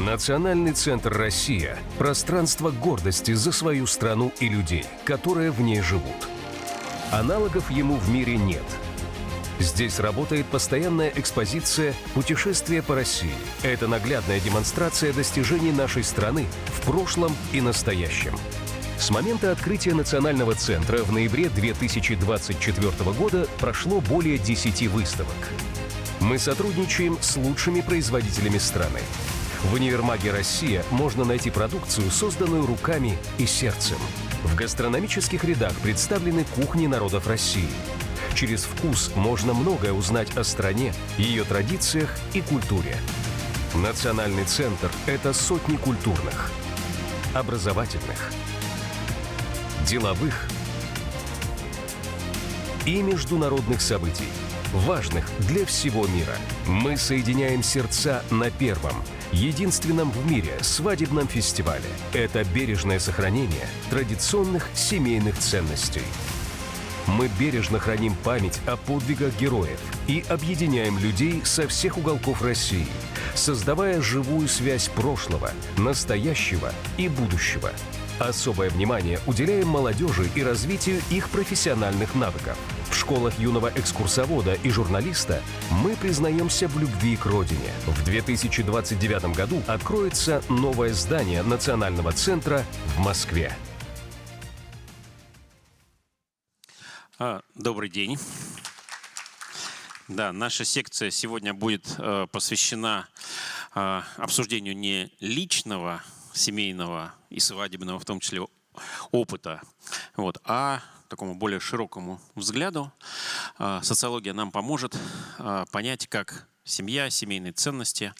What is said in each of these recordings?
Национальный центр «Россия» – пространство гордости за свою страну и людей, которые в ней живут. Аналогов ему в мире нет. Здесь работает постоянная экспозиция «Путешествие по России». Это наглядная демонстрация достижений нашей страны в прошлом и настоящем. С момента открытия Национального центра в ноябре 2024 года прошло более 10 выставок. Мы сотрудничаем с лучшими производителями страны. В универмаге «Россия» можно найти продукцию, созданную руками и сердцем. В гастрономических рядах представлены кухни народов России. Через вкус можно многое узнать о стране, ее традициях и культуре. Национальный центр – это сотни культурных, образовательных, деловых и международных событий, важных для всего мира. Мы соединяем сердца на первом, единственном в мире свадебном фестивале. Это бережное сохранение традиционных семейных ценностей. Мы бережно храним память о подвигах героев и объединяем людей со всех уголков России, создавая живую связь прошлого, настоящего и будущего. Особое внимание уделяем молодежи и развитию их профессиональных навыков. В школах юного экскурсовода и журналиста мы признаемся в любви к родине. В 2029 году откроется новое здание Национального центра в Москве. Добрый день. Да, наша секция сегодня будет посвящена обсуждению не личного, семейного и свадебного, в том числе, опыта, а такому более широкому взгляду. Социология нам поможет понять, как семья, семейные ценности,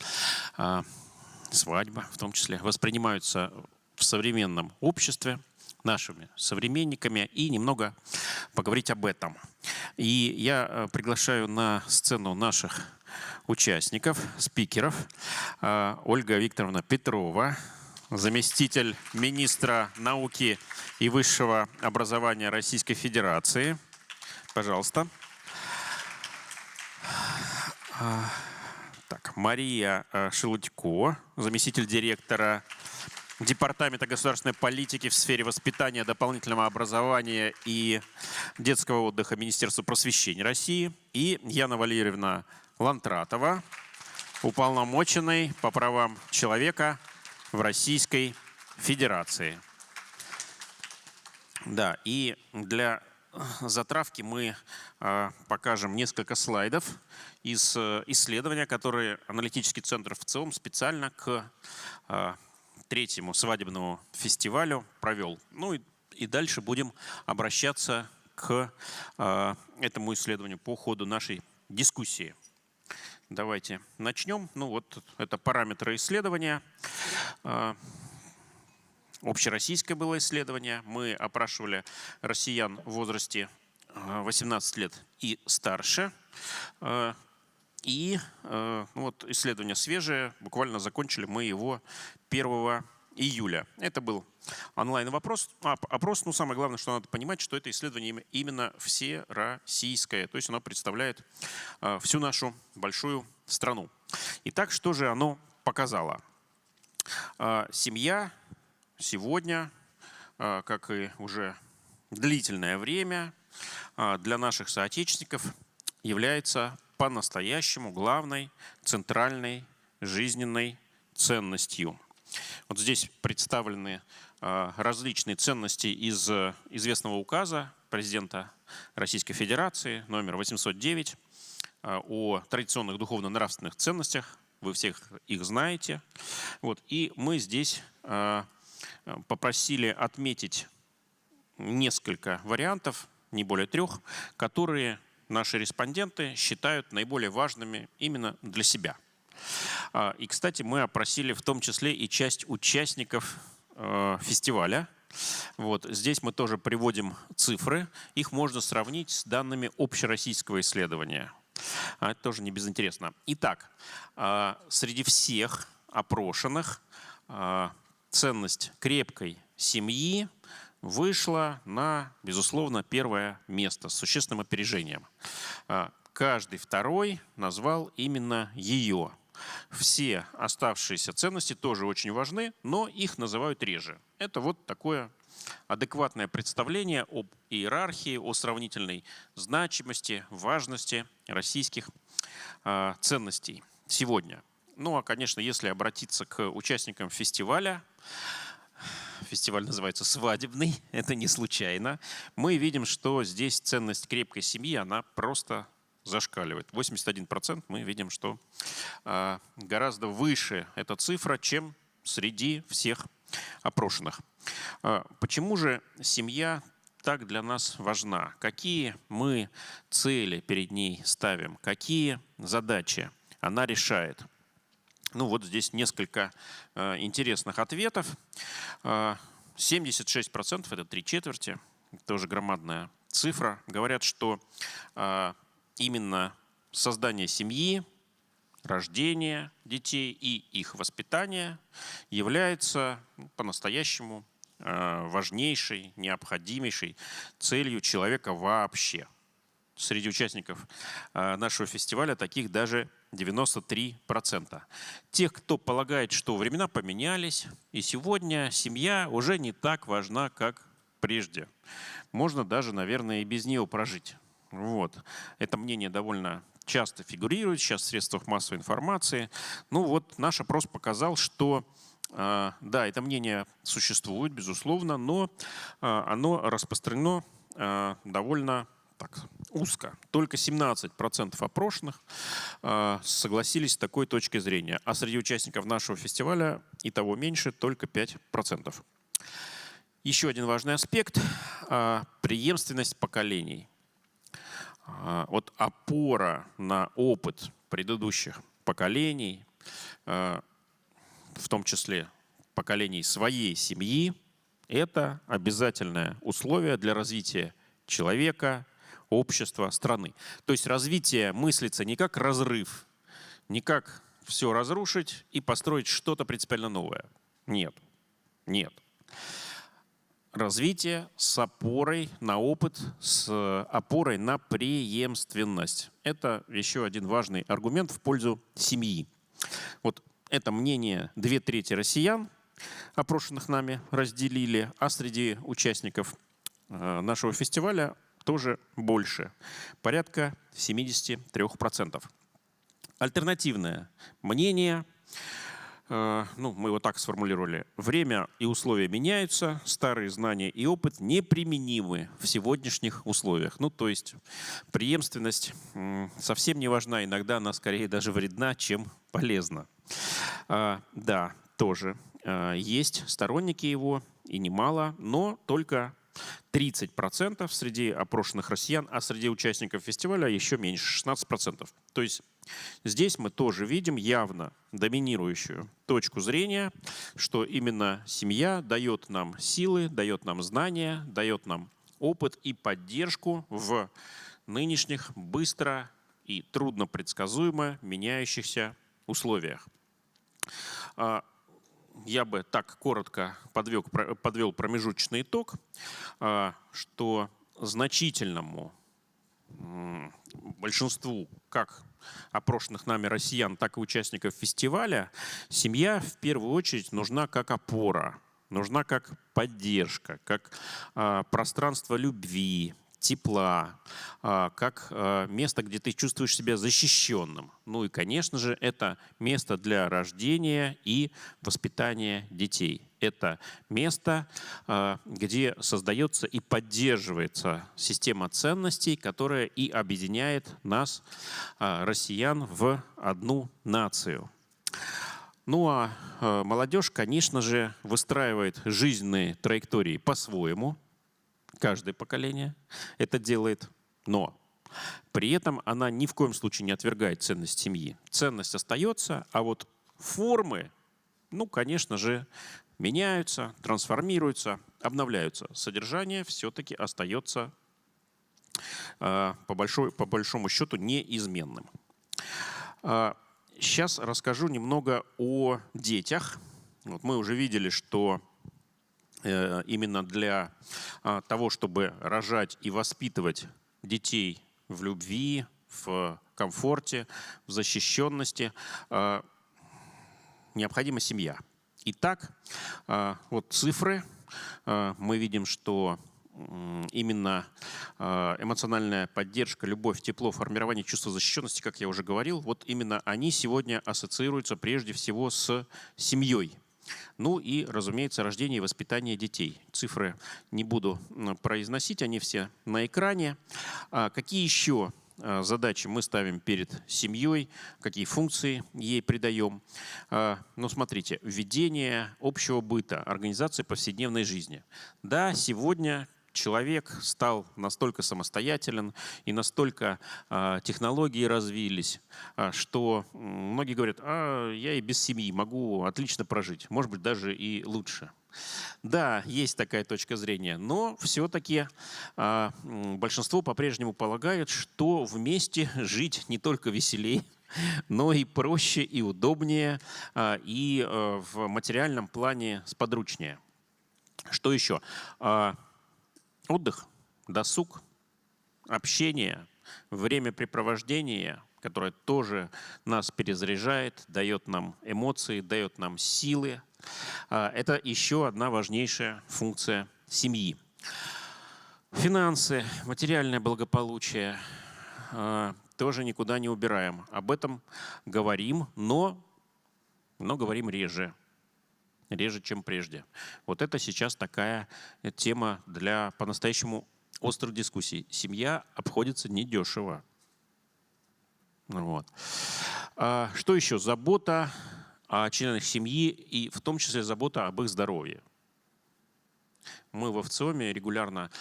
свадьба в том числе воспринимаются в современном обществе нашими современниками, и немного поговорить об этом. И я приглашаю на сцену наших участников, спикеров. Ольга Викторовна Петрова, заместитель министра науки и высшего образования Российской Федерации. Пожалуйста. Так, Мария Шелудько, заместитель директора Департамента государственной политики в сфере воспитания, дополнительного образования и детского отдыха Министерства просвещения России. И Яна Валерьевна Лантратова, уполномоченный по правам человека в Российской Федерации. Да, и для затравки мы покажем несколько слайдов из исследования, которые аналитический центр ВЦИОМ специально к третьему свадебному фестивалю провел. Ну и дальше будем обращаться к этому исследованию по ходу нашей дискуссии. Давайте начнем. Ну вот это параметры исследования. Общероссийское было исследование. Мы опрашивали россиян в возрасте 18 лет и старше. И вот исследование свежее, буквально закончили мы его 1 июля. Это был онлайн-опрос. Ну, самое главное, что надо понимать, что это исследование именно всероссийское. То есть оно представляет всю нашу большую страну. Итак, что же оно показало? Семья сегодня, как и уже длительное время, для наших соотечественников является по-настоящему главной, центральной, жизненной ценностью. Вот здесь представлены различные ценности из известного указа президента Российской Федерации номер 809 о традиционных духовно-нравственных ценностях. Вы всех их знаете. И мы здесь попросили отметить несколько вариантов, не более 3, которые наши респонденты считают наиболее важными именно для себя. И, кстати, мы опросили в том числе и часть участников фестиваля. Здесь мы тоже приводим цифры. Их можно сравнить с данными общероссийского исследования. Это тоже не безинтересно. Итак, среди всех опрошенных ценность крепкой семьи вышла на, безусловно, 1-е место с существенным опережением. Каждый второй назвал именно ее. Все оставшиеся ценности тоже очень важны, но их называют реже. Это вот такое адекватное представление об иерархии, о сравнительной значимости, важности российских ценностей сегодня. Ну а, конечно, если обратиться к участникам фестиваля, фестиваль называется «Свадебный», это не случайно, мы видим, что здесь ценность крепкой семьи, она просто зашкаливает. 81% мы видим, что гораздо выше эта цифра, чем среди всех опрошенных. Почему же семья так для нас важна? Какие мы цели перед ней ставим? Какие задачи она решает? Ну вот здесь несколько интересных ответов. 76%, это 3/4, тоже громадная цифра, говорят, что именно создание семьи, рождение детей и их воспитание является по-настоящему важнейшей, необходимейшей целью человека вообще. Среди участников нашего фестиваля таких даже 93%. Тех, кто полагает, что времена поменялись, и сегодня семья уже не так важна, как прежде. Можно даже, наверное, и без нее прожить. Вот. Это мнение довольно часто фигурирует сейчас в средствах массовой информации. Ну вот наш опрос показал, что да, это мнение существует, безусловно, но оно распространено довольно так узко. Только 17% опрошенных согласились с такой точкой зрения, а среди участников нашего фестиваля и того меньше, только 5%. Еще один важный аспект – преемственность поколений. Вот опора на опыт предыдущих поколений, в том числе поколений своей семьи, это обязательное условие для развития человека, общества, страны. То есть развитие мыслится не как разрыв, не как все разрушить и построить что-то принципиально новое. Нет. Нет. Развитие с опорой на опыт, с опорой на преемственность. Это еще один важный аргумент в пользу семьи. Вот это мнение 2/3 россиян, опрошенных нами, разделили, а среди участников нашего фестиваля тоже больше, порядка 73%. Альтернативное мнение, ну, мы его так сформулировали: время и условия меняются, старые знания и опыт неприменимы в сегодняшних условиях. Ну, то есть преемственность совсем не важна, иногда она скорее даже вредна, чем полезна. Да, тоже есть сторонники его, и немало, но только 30% среди опрошенных россиян, а среди участников фестиваля еще меньше, 16%. То есть здесь мы тоже видим явно доминирующую точку зрения, что именно семья дает нам силы, дает нам знания, дает нам опыт и поддержку в нынешних быстро и трудно предсказуемо меняющихся условиях. Я бы так коротко подвел промежуточный итог, что значительному большинству как опрошенных нами россиян, так и участников фестиваля семья в первую очередь нужна как опора, нужна как поддержка, как пространство любви, тепла, как место, где ты чувствуешь себя защищенным. Ну и, конечно же, это место для рождения и воспитания детей. Это место, где создается и поддерживается система ценностей, которая и объединяет нас, россиян, в одну нацию. Ну а молодежь, конечно же, выстраивает жизненные траектории по-своему. Каждое поколение это делает, но при этом она ни в коем случае не отвергает ценность семьи. Ценность остается, а вот формы, ну, конечно же, меняются, трансформируются, обновляются. Содержание все-таки остается по большому счету неизменным. Сейчас расскажу немного о детях. Вот мы уже видели, что именно для того, чтобы рожать и воспитывать детей в любви, в комфорте, в защищенности, необходима семья. Итак, вот цифры. Мы видим, что именно эмоциональная поддержка, любовь, тепло, формирование чувства защищенности, как я уже говорил, вот именно они сегодня ассоциируются прежде всего с семьей. Ну и, разумеется, рождение и воспитание детей. Цифры не буду произносить, они все на экране. Какие еще задачи мы ставим перед семьей, какие функции ей придаем? Ну, смотрите, введение общего быта, организация повседневной жизни. Да, сегодня человек стал настолько самостоятелен и настолько технологии развились, что многие говорят, я и без семьи могу отлично прожить, может быть, даже и лучше. Да, есть такая точка зрения, но все-таки большинство по-прежнему полагает, что вместе жить не только веселее, но и проще, и удобнее, и в материальном плане сподручнее. Что еще? Отдых, досуг, общение, времяпрепровождение, которое тоже нас перезаряжает, дает нам эмоции, дает нам силы. Это еще одна важнейшая функция семьи. Финансы, материальное благополучие тоже никуда не убираем. Об этом говорим, но говорим реже. Реже, чем прежде. Вот это сейчас такая тема для по-настоящему острых дискуссий. Семья обходится недешево. Вот. Что еще? Забота о членах семьи и в том числе забота об их здоровье. Мы в ВЦИОМе регулярно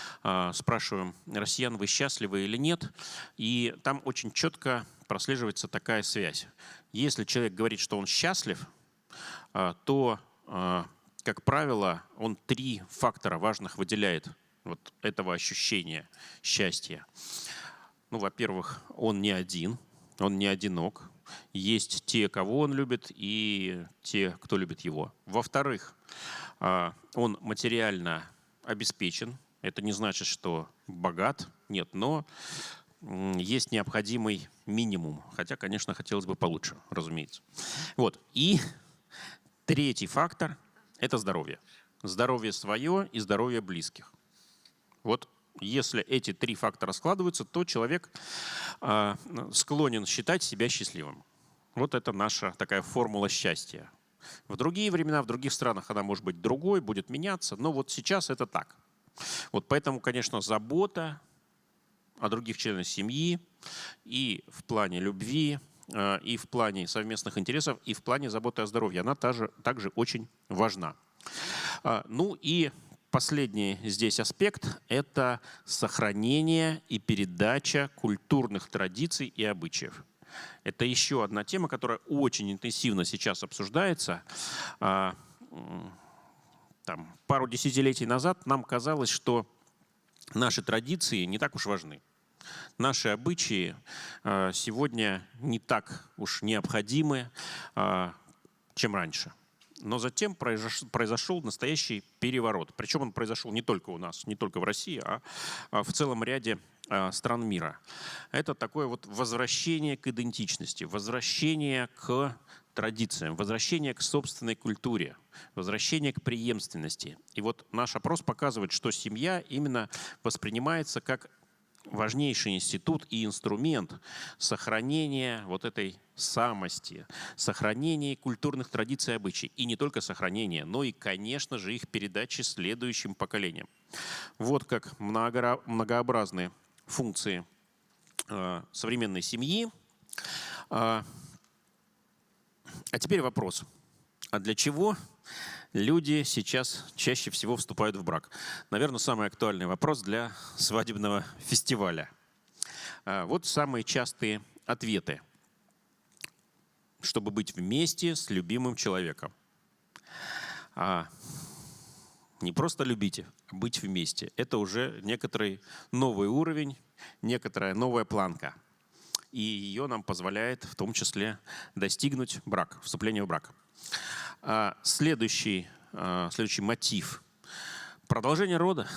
спрашиваем россиян, вы счастливы или нет, и там очень четко прослеживается такая связь. Если человек говорит, что он счастлив, то как правило, он 3 фактора важных выделяет вот этого ощущения счастья. Ну, во-первых, он не один, он не одинок. Есть те, кого он любит, и те, кто любит его. Во-вторых, он материально обеспечен. Это не значит, что богат, нет, но есть необходимый минимум. Хотя, конечно, хотелось бы получше, разумеется. Вот. И 3-й фактор – это здоровье. Здоровье свое и здоровье близких. Вот если эти 3 фактора складываются, то человек склонен считать себя счастливым. Вот это наша такая формула счастья. В другие времена, в других странах она может быть другой, будет меняться, но вот сейчас это так. Вот поэтому, конечно, забота о других членах семьи и в плане любви, и в плане совместных интересов, и в плане заботы о здоровье. Она также очень важна. Ну и последний здесь аспект – это сохранение и передача культурных традиций и обычаев. Это еще одна тема, которая очень интенсивно сейчас обсуждается. Пару десятилетий назад нам казалось, что наши традиции не так уж важны. Наши обычаи сегодня не так уж необходимы, чем раньше. Но затем произошел настоящий переворот. Причем он произошел не только у нас, не только в России, а в целом ряде стран мира. Это такое вот возвращение к идентичности, возвращение к традициям, возвращение к собственной культуре, возвращение к преемственности. И вот наш опрос показывает, что семья именно воспринимается как важнейший институт и инструмент сохранения вот этой самости, сохранения культурных традиций и обычаев. И не только сохранения, но и, конечно же, их передачи следующим поколениям. Вот как многообразные функции современной семьи. А теперь вопрос. А для чего люди сейчас чаще всего вступают в брак? Наверное, самый актуальный вопрос для свадебного фестиваля. Вот самые частые ответы. Чтобы быть вместе с любимым человеком. Не просто любите, а быть вместе. Это уже некоторый новый уровень, некоторая новая планка. И ее нам позволяет в том числе достигнуть брака, вступления в брак. Следующий мотив. Продолжение рода.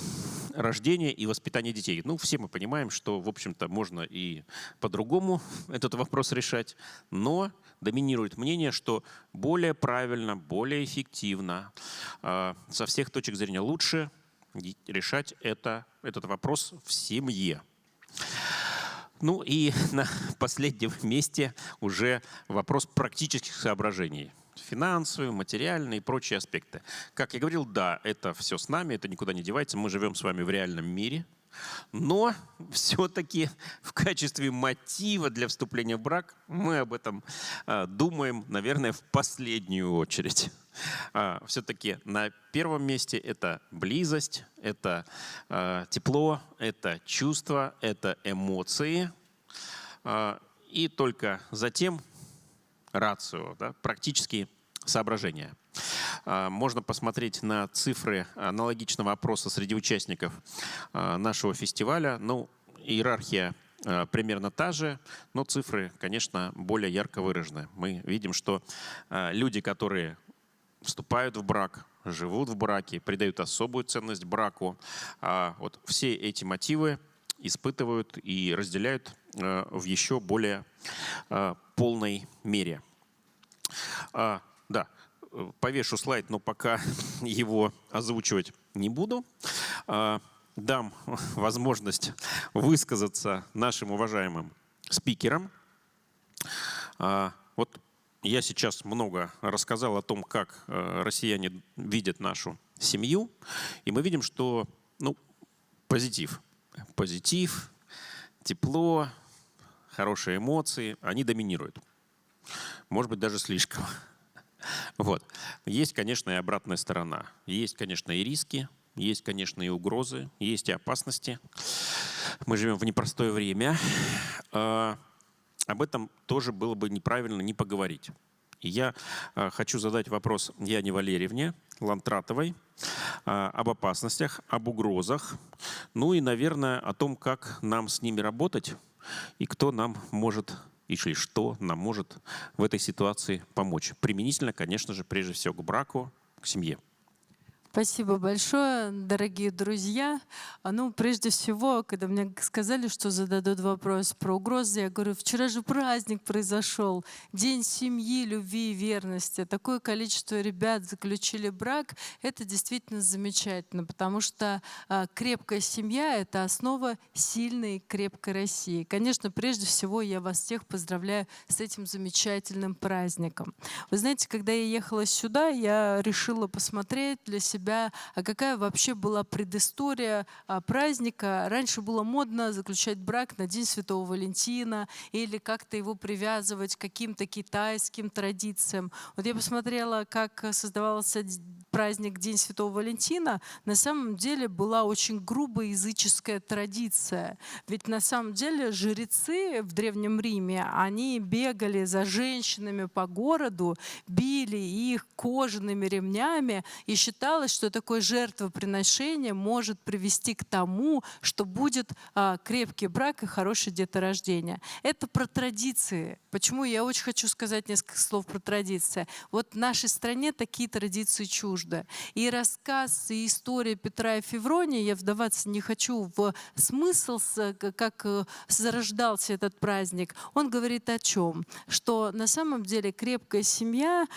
рождения и воспитания детей. Ну, все мы понимаем, что, в общем-то, можно и по-другому этот вопрос решать, но доминирует мнение, что более правильно, более эффективно, со всех точек зрения лучше решать этот вопрос в семье. Ну и на последнем месте уже вопрос практических соображений. Финансовые, материальные и прочие аспекты. Как я говорил, да, это все с нами, это никуда не девается. Мы живем с вами в реальном мире. Но все-таки в качестве мотива для вступления в брак мы об этом думаем, наверное, в последнюю очередь. Все-таки на первом месте это близость, это тепло, это чувства, это эмоции. И только затем рацио, да, практические соображения. Можно посмотреть на цифры аналогичного опроса среди участников нашего фестиваля. Ну, иерархия примерно та же, но цифры, конечно, более ярко выражены. Мы видим, что люди, которые вступают в брак, живут в браке, придают особую ценность браку, вот все эти мотивы испытывают и разделяют в еще более полной мере. Да, повешу слайд, но пока его озвучивать не буду. Дам возможность высказаться нашим уважаемым спикерам. Вот я сейчас много рассказал о том, как россияне видят нашу семью, и мы видим, что позитив, тепло, хорошие эмоции, они доминируют. Может быть, даже слишком. Вот. Есть, конечно, и обратная сторона. Есть, конечно, и риски, есть, конечно, и угрозы, есть и опасности. Мы живем в непростое время. Об этом тоже было бы неправильно не поговорить. И я хочу задать вопрос Яне Валерьевне Лантратовой об опасностях, об угрозах, ну и, наверное, о том, как нам с ними работать и кто нам может или что нам может в этой ситуации помочь. Применительно, конечно же, прежде всего к браку, к семье. Спасибо большое, дорогие друзья. Прежде всего, когда мне сказали, что зададут вопрос про угрозы, я говорю, вчера же праздник произошел, День семьи, любви и верности. Такое количество ребят заключили брак. Это действительно замечательно, потому что крепкая семья — это основа сильной и крепкой России. Конечно, прежде всего, я вас всех поздравляю с этим замечательным праздником. Вы знаете, когда я ехала сюда, я решила посмотреть для себя, а какая вообще была предыстория праздника. Раньше было модно заключать брак на День Святого Валентина или как-то его привязывать к каким-то китайским традициям. Вот я посмотрела, как создавался праздник День Святого Валентина. На самом деле была очень грубая языческая традиция. Ведь на самом деле жрецы в Древнем Риме, они бегали за женщинами по городу, били их кожаными ремнями, и считалось, что такое жертвоприношение может привести к тому, что будет крепкий брак и хорошее деторождение. Это про традиции. Почему я очень хочу сказать несколько слов про традиции. Вот в нашей стране такие традиции чужды. И рассказ, и история Петра и Февронии, я вдаваться не хочу в смысл, как зарождался этот праздник. Он говорит о чем? Что на самом деле крепкая семья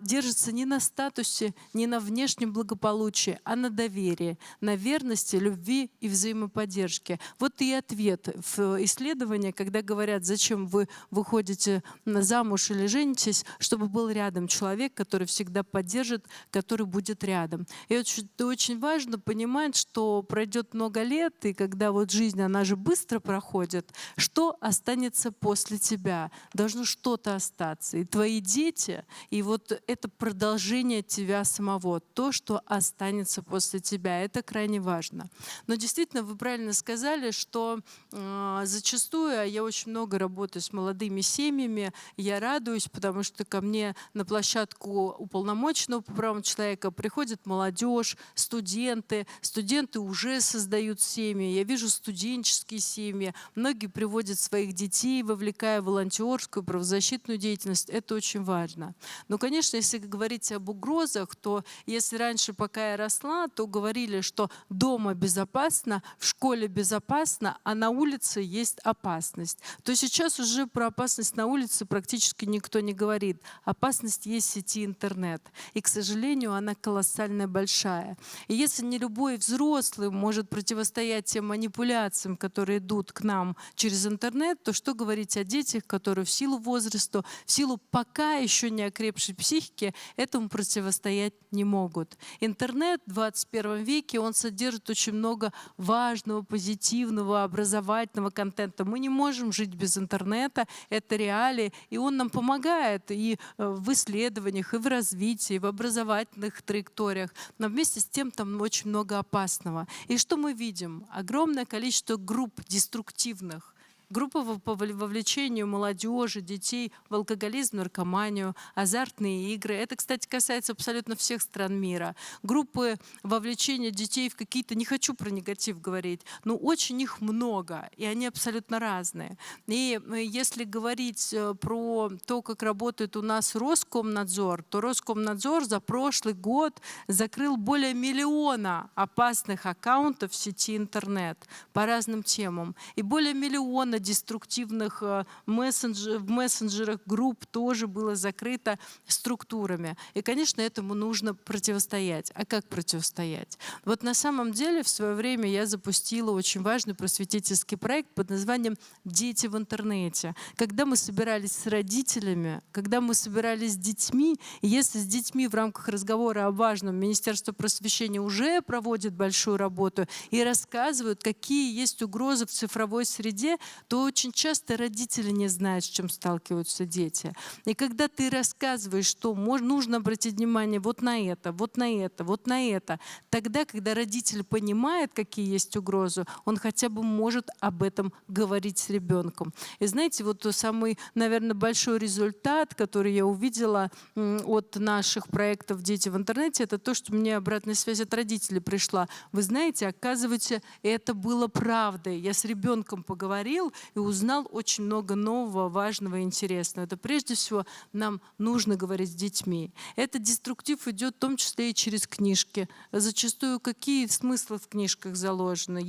держится не на статусе, не на внешнем благополучии, а на доверии, на верности, любви и взаимоподдержке. Вот и ответ в исследовании, когда говорят, зачем вы выходите замуж или женитесь, чтобы был рядом человек, который всегда поддержит, который будет рядом. И это очень важно понимать, что пройдет много лет, и когда вот жизнь, она же быстро проходит, что останется после тебя? Должно что-то остаться. И твои дети, и вот это продолжение тебя самого, то, что останется после тебя. Это крайне важно. Но действительно, вы правильно сказали, что зачастую, я очень много работаю с молодыми семьями, я радуюсь, потому что ко мне на площадку уполномоченного по правам человека приходит молодежь, студенты. Студенты уже создают семьи. Я вижу студенческие семьи. Многие приводят своих детей, вовлекая в волонтерскую, правозащитную деятельность. Это очень важно. Но, конечно, если говорить об угрозах, то если раньше раньше, пока я росла, то говорили, что дома безопасно, в школе безопасно, а на улице есть опасность. То сейчас уже про опасность на улице практически никто не говорит. Опасность есть в сети интернет. И, к сожалению, она колоссально большая. И если не любой взрослый может противостоять тем манипуляциям, которые идут к нам через интернет, то что говорить о детях, которые в силу возраста, в силу пока еще не окрепшей психики, этому противостоять не могут. Интернет в 21 веке, он содержит очень много важного, позитивного, образовательного контента. Мы не можем жить без интернета, это реалии, и он нам помогает и в исследованиях, и в развитии, и в образовательных траекториях. Но вместе с тем там очень много опасного. И что мы видим? Огромное количество групп деструктивных. Группа по вовлечению молодежи, детей в алкоголизм, наркоманию, азартные игры. Это, кстати, касается абсолютно всех стран мира. Группы вовлечения детей в какие-то, не хочу про негатив говорить, но очень их много, и они абсолютно разные. И если говорить про то, как работает у нас Роскомнадзор, то Роскомнадзор за прошлый год закрыл более 1 миллиона опасных аккаунтов в сети интернет по разным темам. И более 1 миллиона деструктивных в мессенджерах групп тоже было закрыто структурами. И, конечно, этому нужно противостоять. А как противостоять? Вот на самом деле в свое время я запустила очень важный просветительский проект под названием «Дети в интернете». Когда мы собирались с родителями, когда мы собирались с детьми, и если с детьми в рамках разговора о важном Министерство просвещения уже проводит большую работу и рассказывают, какие есть угрозы в цифровой среде, то очень часто родители не знают, с чем сталкиваются дети. И когда ты рассказываешь, что нужно обратить внимание вот на это, вот на это, вот на это, тогда, когда родитель понимает, какие есть угрозы, он хотя бы может об этом говорить с ребенком. И знаете, вот самый, наверное, большой результат, который я увидела от наших проектов «Дети в интернете», это то, что мне обратная связь от родителей пришла. Вы знаете, оказывается, это было правдой. Я с ребенком поговорил и узнал очень много нового, важного и интересного. Это прежде всего нам нужно говорить с детьми. Этот деструктив идет в том числе и через книжки. Зачастую какие смыслы в книжках заложены?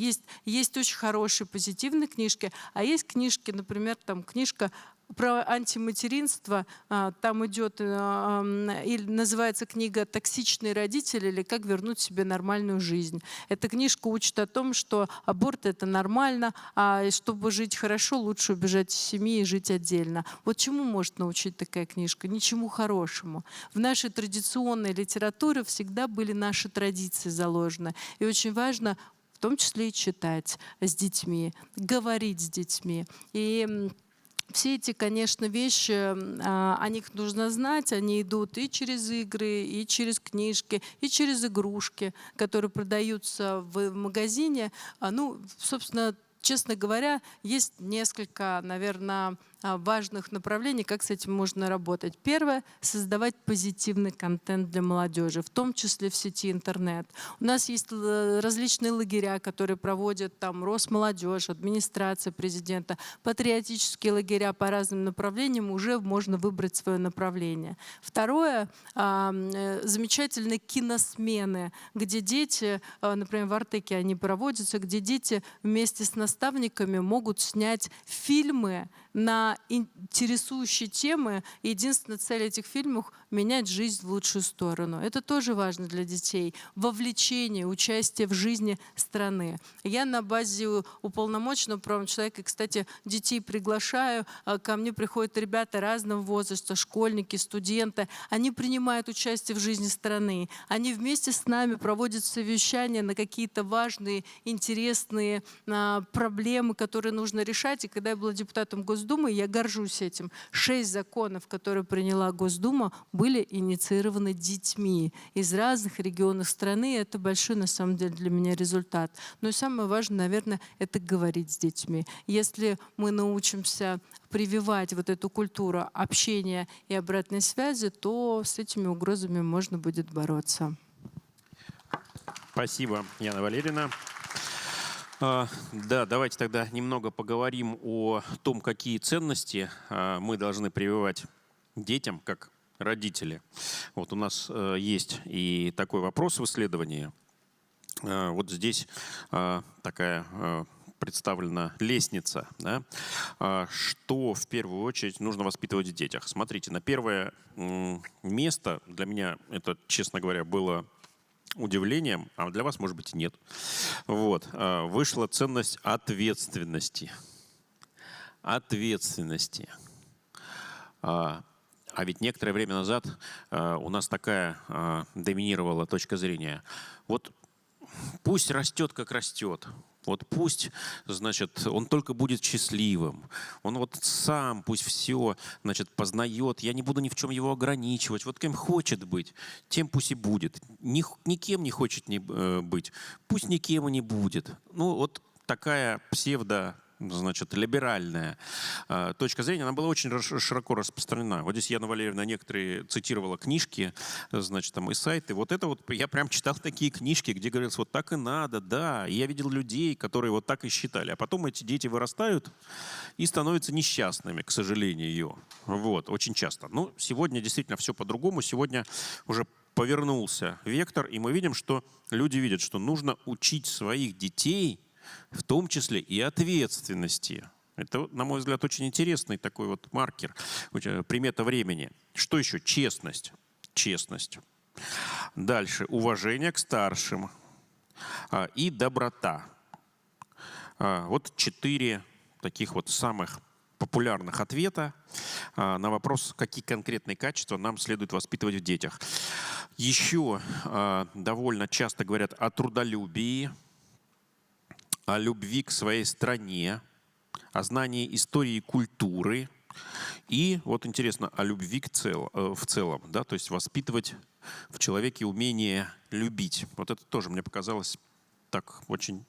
Есть очень хорошие позитивные книжки, а есть книжки, например, там книжка про антиматеринство, там идет, или называется книга «Токсичные родители» или «Как вернуть себе нормальную жизнь». Эта книжка учит о том, что аборт — это нормально, а чтобы жить хорошо, лучше убежать из семьи и жить отдельно. Вот чему может научить такая книжка? Ничему хорошему. В нашей традиционной литературе всегда были наши традиции заложены. И очень важно в том числе и читать с детьми, говорить с детьми. И все эти, конечно, вещи, о них нужно знать, они идут и через игры, и через книжки, и через игрушки, которые продаются в магазине. Ну, собственно, честно говоря, есть несколько, наверное, важных направлений, как с этим можно работать. Первое — создавать позитивный контент для молодежи, в том числе в сети интернет. У нас есть различные лагеря, которые проводят там Росмолодежь, администрация президента, патриотические лагеря по разным направлениям, уже можно выбрать свое направление. Второе — замечательные киносмены, где дети, например, в Артеке они проводятся, где дети вместе с наставниками могут снять фильмы на интересующие темы. Единственная цель этих фильмов — менять жизнь в лучшую сторону. Это тоже важно для детей. Вовлечение, участие в жизни страны. Я на базе уполномоченного правого человека, кстати, детей приглашаю. Ко мне приходят ребята разного возраста, школьники, студенты. Они принимают участие в жизни страны. Они вместе с нами проводят совещания на какие-то важные, интересные проблемы, которые нужно решать. И когда я была депутатом Госдумы, я горжусь этим. 6 законов, которые приняла Госдума, были инициированы детьми из разных регионов страны. Это большой, на самом деле, для меня результат. Но и самое важное, наверное, это говорить с детьми. Если мы научимся прививать вот эту культуру общения и обратной связи, то с этими угрозами можно будет бороться. Спасибо, Яна Валерьевна. Да, давайте тогда немного поговорим о том, какие ценности мы должны прививать детям, как родители. Вот у нас есть и такой вопрос в исследовании. Вот здесь такая представлена лестница, да? Что в первую очередь нужно воспитывать в детях. Смотрите, на первое место для меня это, честно говоря, было удивлением, а для вас, может быть, и нет. Вот. Вышла ценность ответственности. Ответственности. А ведь некоторое время назад у нас такая доминировала точка зрения. Вот пусть растет, как растет. Вот пусть, значит, он только будет счастливым. Он вот сам пусть все, значит, познает. Я не буду ни в чем его ограничивать. Вот кем хочет быть, тем пусть и будет. Никем не хочет быть, пусть никем и не будет. Ну вот такая значит, либеральная точка зрения, она была очень широко распространена. Вот здесь Яна Валерьевна некоторые цитировала книжки, значит, там и сайты. Вот это вот, я прям читал такие книжки, где говорилось, вот так и надо, да. И я видел людей, которые вот так и считали. А потом эти дети вырастают и становятся несчастными, к сожалению. Вот, очень часто. Ну, сегодня действительно все по-другому. Сегодня уже повернулся вектор, и мы видим, что люди видят, что нужно учить своих детей в том числе и ответственности. Это, на мой взгляд, очень интересный такой вот маркер, примета времени. Что еще? Честность. Честность. Дальше. Уважение к старшим и доброта. Вот 4 таких вот самых популярных ответа на вопрос, какие конкретные качества нам следует воспитывать в детях. Еще довольно часто говорят о трудолюбии, о любви к своей стране, о знании истории и культуры и, вот интересно, о любви в целом, да, то есть воспитывать в человеке умение любить. Вот это тоже мне показалось так очень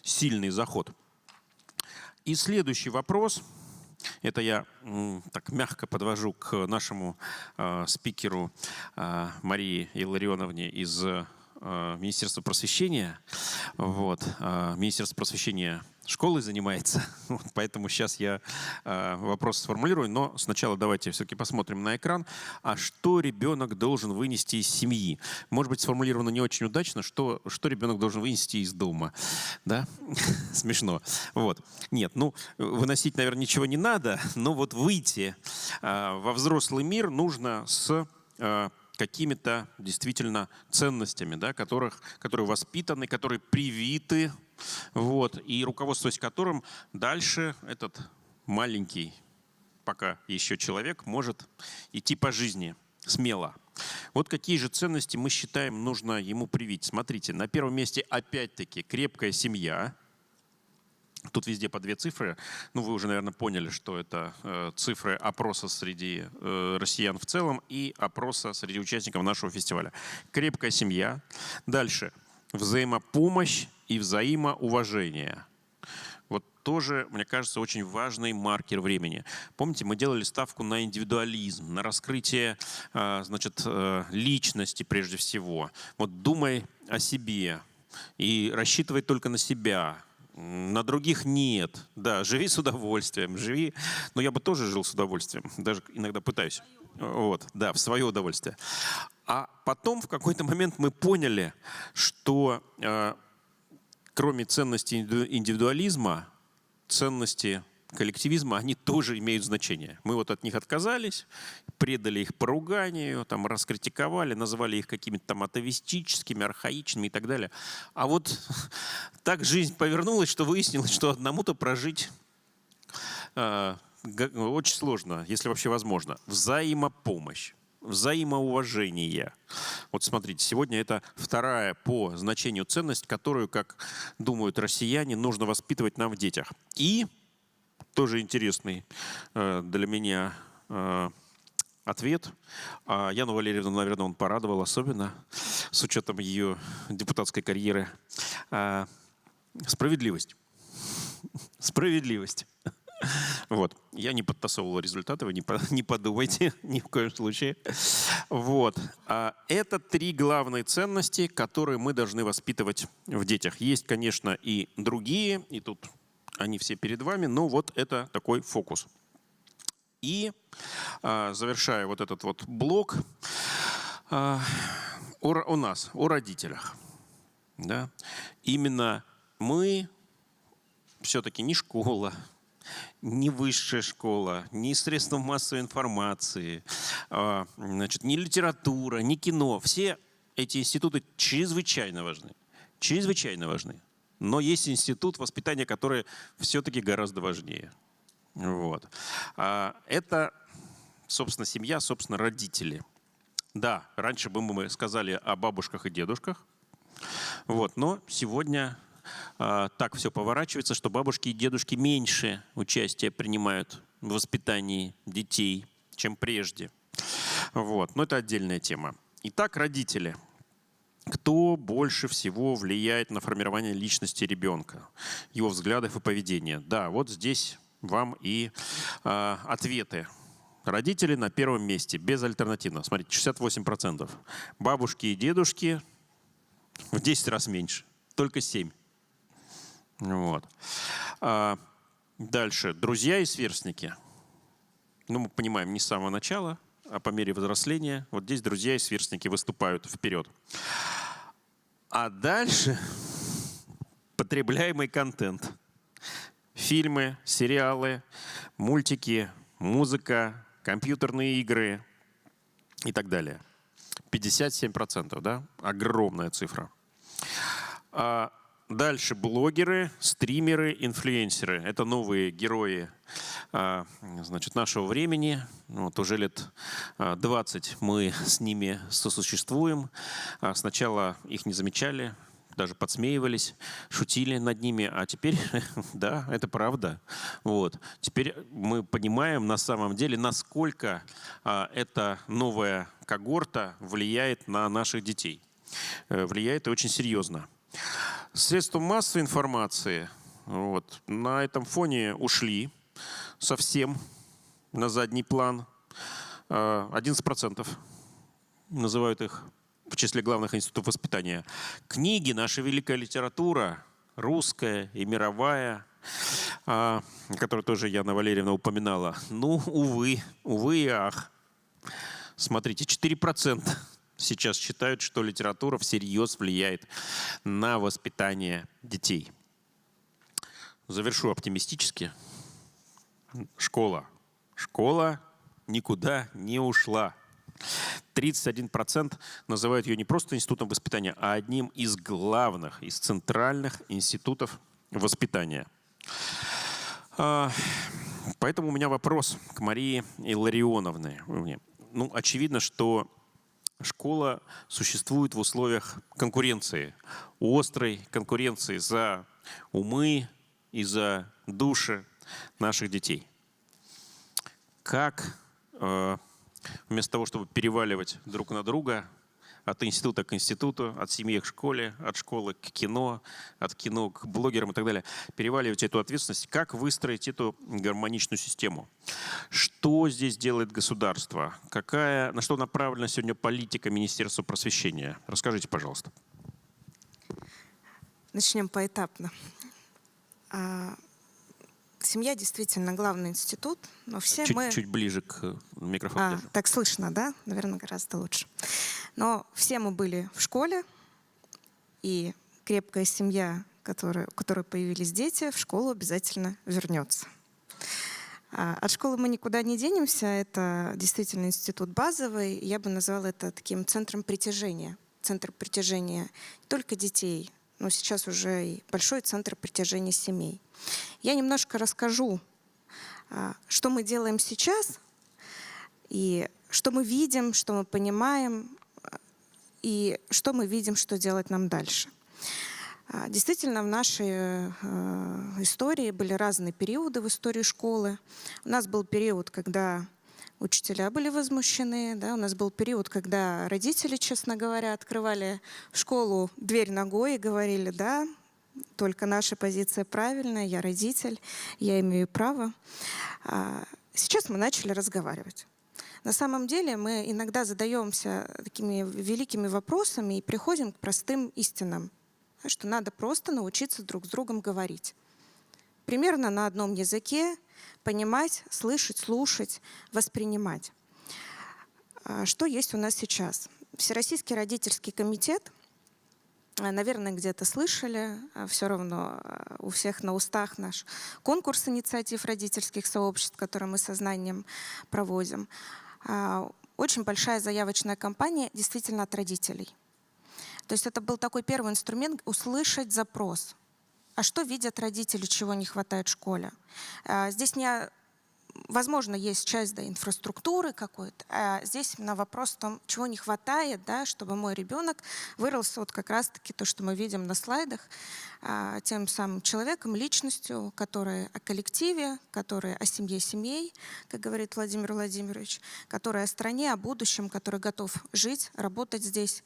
сильный заход. И следующий вопрос, это я так мягко подвожу к нашему спикеру Марии Илларионовне из Министерство просвещения. Вот. Министерство просвещения школой занимается, вот, поэтому сейчас я вопрос сформулирую, но сначала давайте все-таки посмотрим на экран. А что ребенок должен вынести из семьи? Может быть, сформулировано не очень удачно, что ребенок должен вынести из дома. Да? Смешно. Вот. Нет, ну, выносить, наверное, ничего не надо, но вот выйти во взрослый мир нужно с какими-то действительно ценностями, да, которые воспитаны, которые привиты, вот, и руководствуясь которым дальше этот маленький пока еще человек может идти по жизни смело. Вот какие же ценности мы считаем нужно ему привить. Смотрите, на первом месте опять-таки крепкая семья. Тут везде по 2 цифры. Ну, вы уже, наверное, поняли, что это цифры опроса среди россиян в целом и опроса среди участников нашего фестиваля. Крепкая семья. Дальше. Взаимопомощь и взаимоуважение. Вот тоже, мне кажется, очень важный маркер времени. Помните, мы делали ставку на индивидуализм, на раскрытие, значит, личности прежде всего. Вот думай о себе и рассчитывай только на себя. На других нет. Да, живи с удовольствием, живи. Но я бы тоже жил с удовольствием, даже иногда пытаюсь. Вот, да, в свое удовольствие. А потом в какой-то момент мы поняли, что кроме ценности индивидуализма, ценности коллективизма, они тоже имеют значение. Мы вот от них отказались, предали их поруганию, там, раскритиковали, назвали их какими-то там атовистическими, архаичными и так далее. А вот так жизнь повернулась, что выяснилось, что одному-то прожить очень сложно, если вообще возможно. Взаимопомощь, взаимоуважение. Вот смотрите, сегодня это 2-я по значению ценность, которую, как думают россияне, нужно воспитывать нам в детях. И тоже интересный для меня ответ. Яну Валерьевну, наверное, он порадовал особенно, с учетом ее депутатской карьеры. Справедливость. Справедливость. Вот. Я не подтасовывал результаты, вы не подумайте ни в коем случае. Вот. Это 3 главные ценности, которые мы должны воспитывать в детях. Есть, конечно, и другие, и тут они все перед вами, но вот это такой фокус. И завершая вот этот вот блок, у нас, о родителях. Да? Именно мы все-таки не школа, не высшая школа, не средства массовой информации, значит, не литература, не кино. Все эти институты чрезвычайно важны. Чрезвычайно важны. Но есть институт воспитания, который все-таки гораздо важнее. Вот. Это, собственно, семья, собственно, родители. Да, раньше бы мы сказали о бабушках и дедушках, вот, но сегодня так все поворачивается, что бабушки и дедушки меньше участия принимают в воспитании детей, чем прежде. Вот, но это отдельная тема. Итак, родители. Кто больше всего влияет на формирование личности ребенка, его взглядов и поведения? Да, вот здесь вам и ответы. Родители на первом месте, безальтернативно. Смотрите, 68%. Бабушки и дедушки в 10 раз меньше, только 7%. Вот. Дальше. Друзья и сверстники. Ну, мы понимаем, не с самого начала, а по мере взросления. Вот здесь друзья и сверстники выступают вперед. А дальше потребляемый контент. Фильмы, сериалы, мультики, музыка, компьютерные игры и так далее. 57%, да? Огромная цифра. Дальше блогеры, стримеры, инфлюенсеры. Это новые герои, значит, нашего времени. Вот уже лет 20 мы с ними сосуществуем. Сначала их не замечали, даже подсмеивались, шутили над ними, а теперь, да, это правда. Вот. Теперь мы понимаем на самом деле, насколько эта новая когорта влияет на наших детей. Влияет и очень серьезно. Средства массовой информации вот, на этом фоне ушли совсем на задний план. 11% называют их в числе главных институтов воспитания. Книги, наша великая литература, русская и мировая, которую тоже Яна Валерьевна упоминала. Ну, увы и ах. Смотрите, 4% сейчас считают, что литература всерьез влияет на воспитание детей. Завершу оптимистически. Школа. Школа никуда не ушла. 31% называют ее не просто институтом воспитания, а одним из главных, из центральных институтов воспитания. Поэтому у меня вопрос к Марии Илларионовне. Ну, очевидно, что школа существует в условиях конкуренции, острой конкуренции за умы и за души наших детей. Как вместо того, чтобы переваливать друг на друга от института к институту, от семьи к школе, от школы к кино, от кино к блогерам и так далее, переваливать эту ответственность, как выстроить эту гармоничную систему? Что здесь делает государство? На что направлена сегодня политика Министерства просвещения? Расскажите, пожалуйста. Начнем поэтапно. Семья действительно главный институт, но все мы... Чуть ближе к микрофону. Так слышно, да? Наверное, гораздо лучше. Но все мы были в школе, и крепкая семья, у которой появились дети, в школу обязательно вернется. От школы мы никуда не денемся, это действительно институт базовый, я бы назвала это таким центром притяжения. Центр притяжения не только детей, но сейчас уже и большой центр притяжения семей. Я немножко расскажу, что мы делаем сейчас, и что мы видим, что мы понимаем, и что мы видим, что делать нам дальше. Действительно, в нашей истории были разные периоды в истории школы. У нас был период, когда учителя были возмущены, да? У нас был период, когда родители, честно говоря, открывали в школу дверь ногой и говорили: да, только наша позиция правильная, я родитель, я имею право. Сейчас мы начали разговаривать. На самом деле мы иногда задаемся такими великими вопросами и приходим к простым истинам, что надо просто научиться друг с другом говорить. Примерно на одном языке, понимать, слышать, слушать, воспринимать. Что есть у нас сейчас? Всероссийский родительский комитет, наверное, где-то слышали, все равно у всех на устах наш конкурс инициатив родительских сообществ, который мы сознанием проводим. Очень большая заявочная кампания действительно от родителей. То есть это был такой первый инструмент услышать запрос. А что видят родители, чего не хватает в школе? Здесь возможно, есть часть инфраструктуры какой-то, а здесь именно вопрос в том, чего не хватает, чтобы мой ребенок вырос вот как раз-таки то, что мы видим на слайдах, тем самым человеком, личностью, которая о коллективе, которая о семье семей, как говорит Владимир Владимирович, которая о стране, о будущем, который готов жить, работать здесь,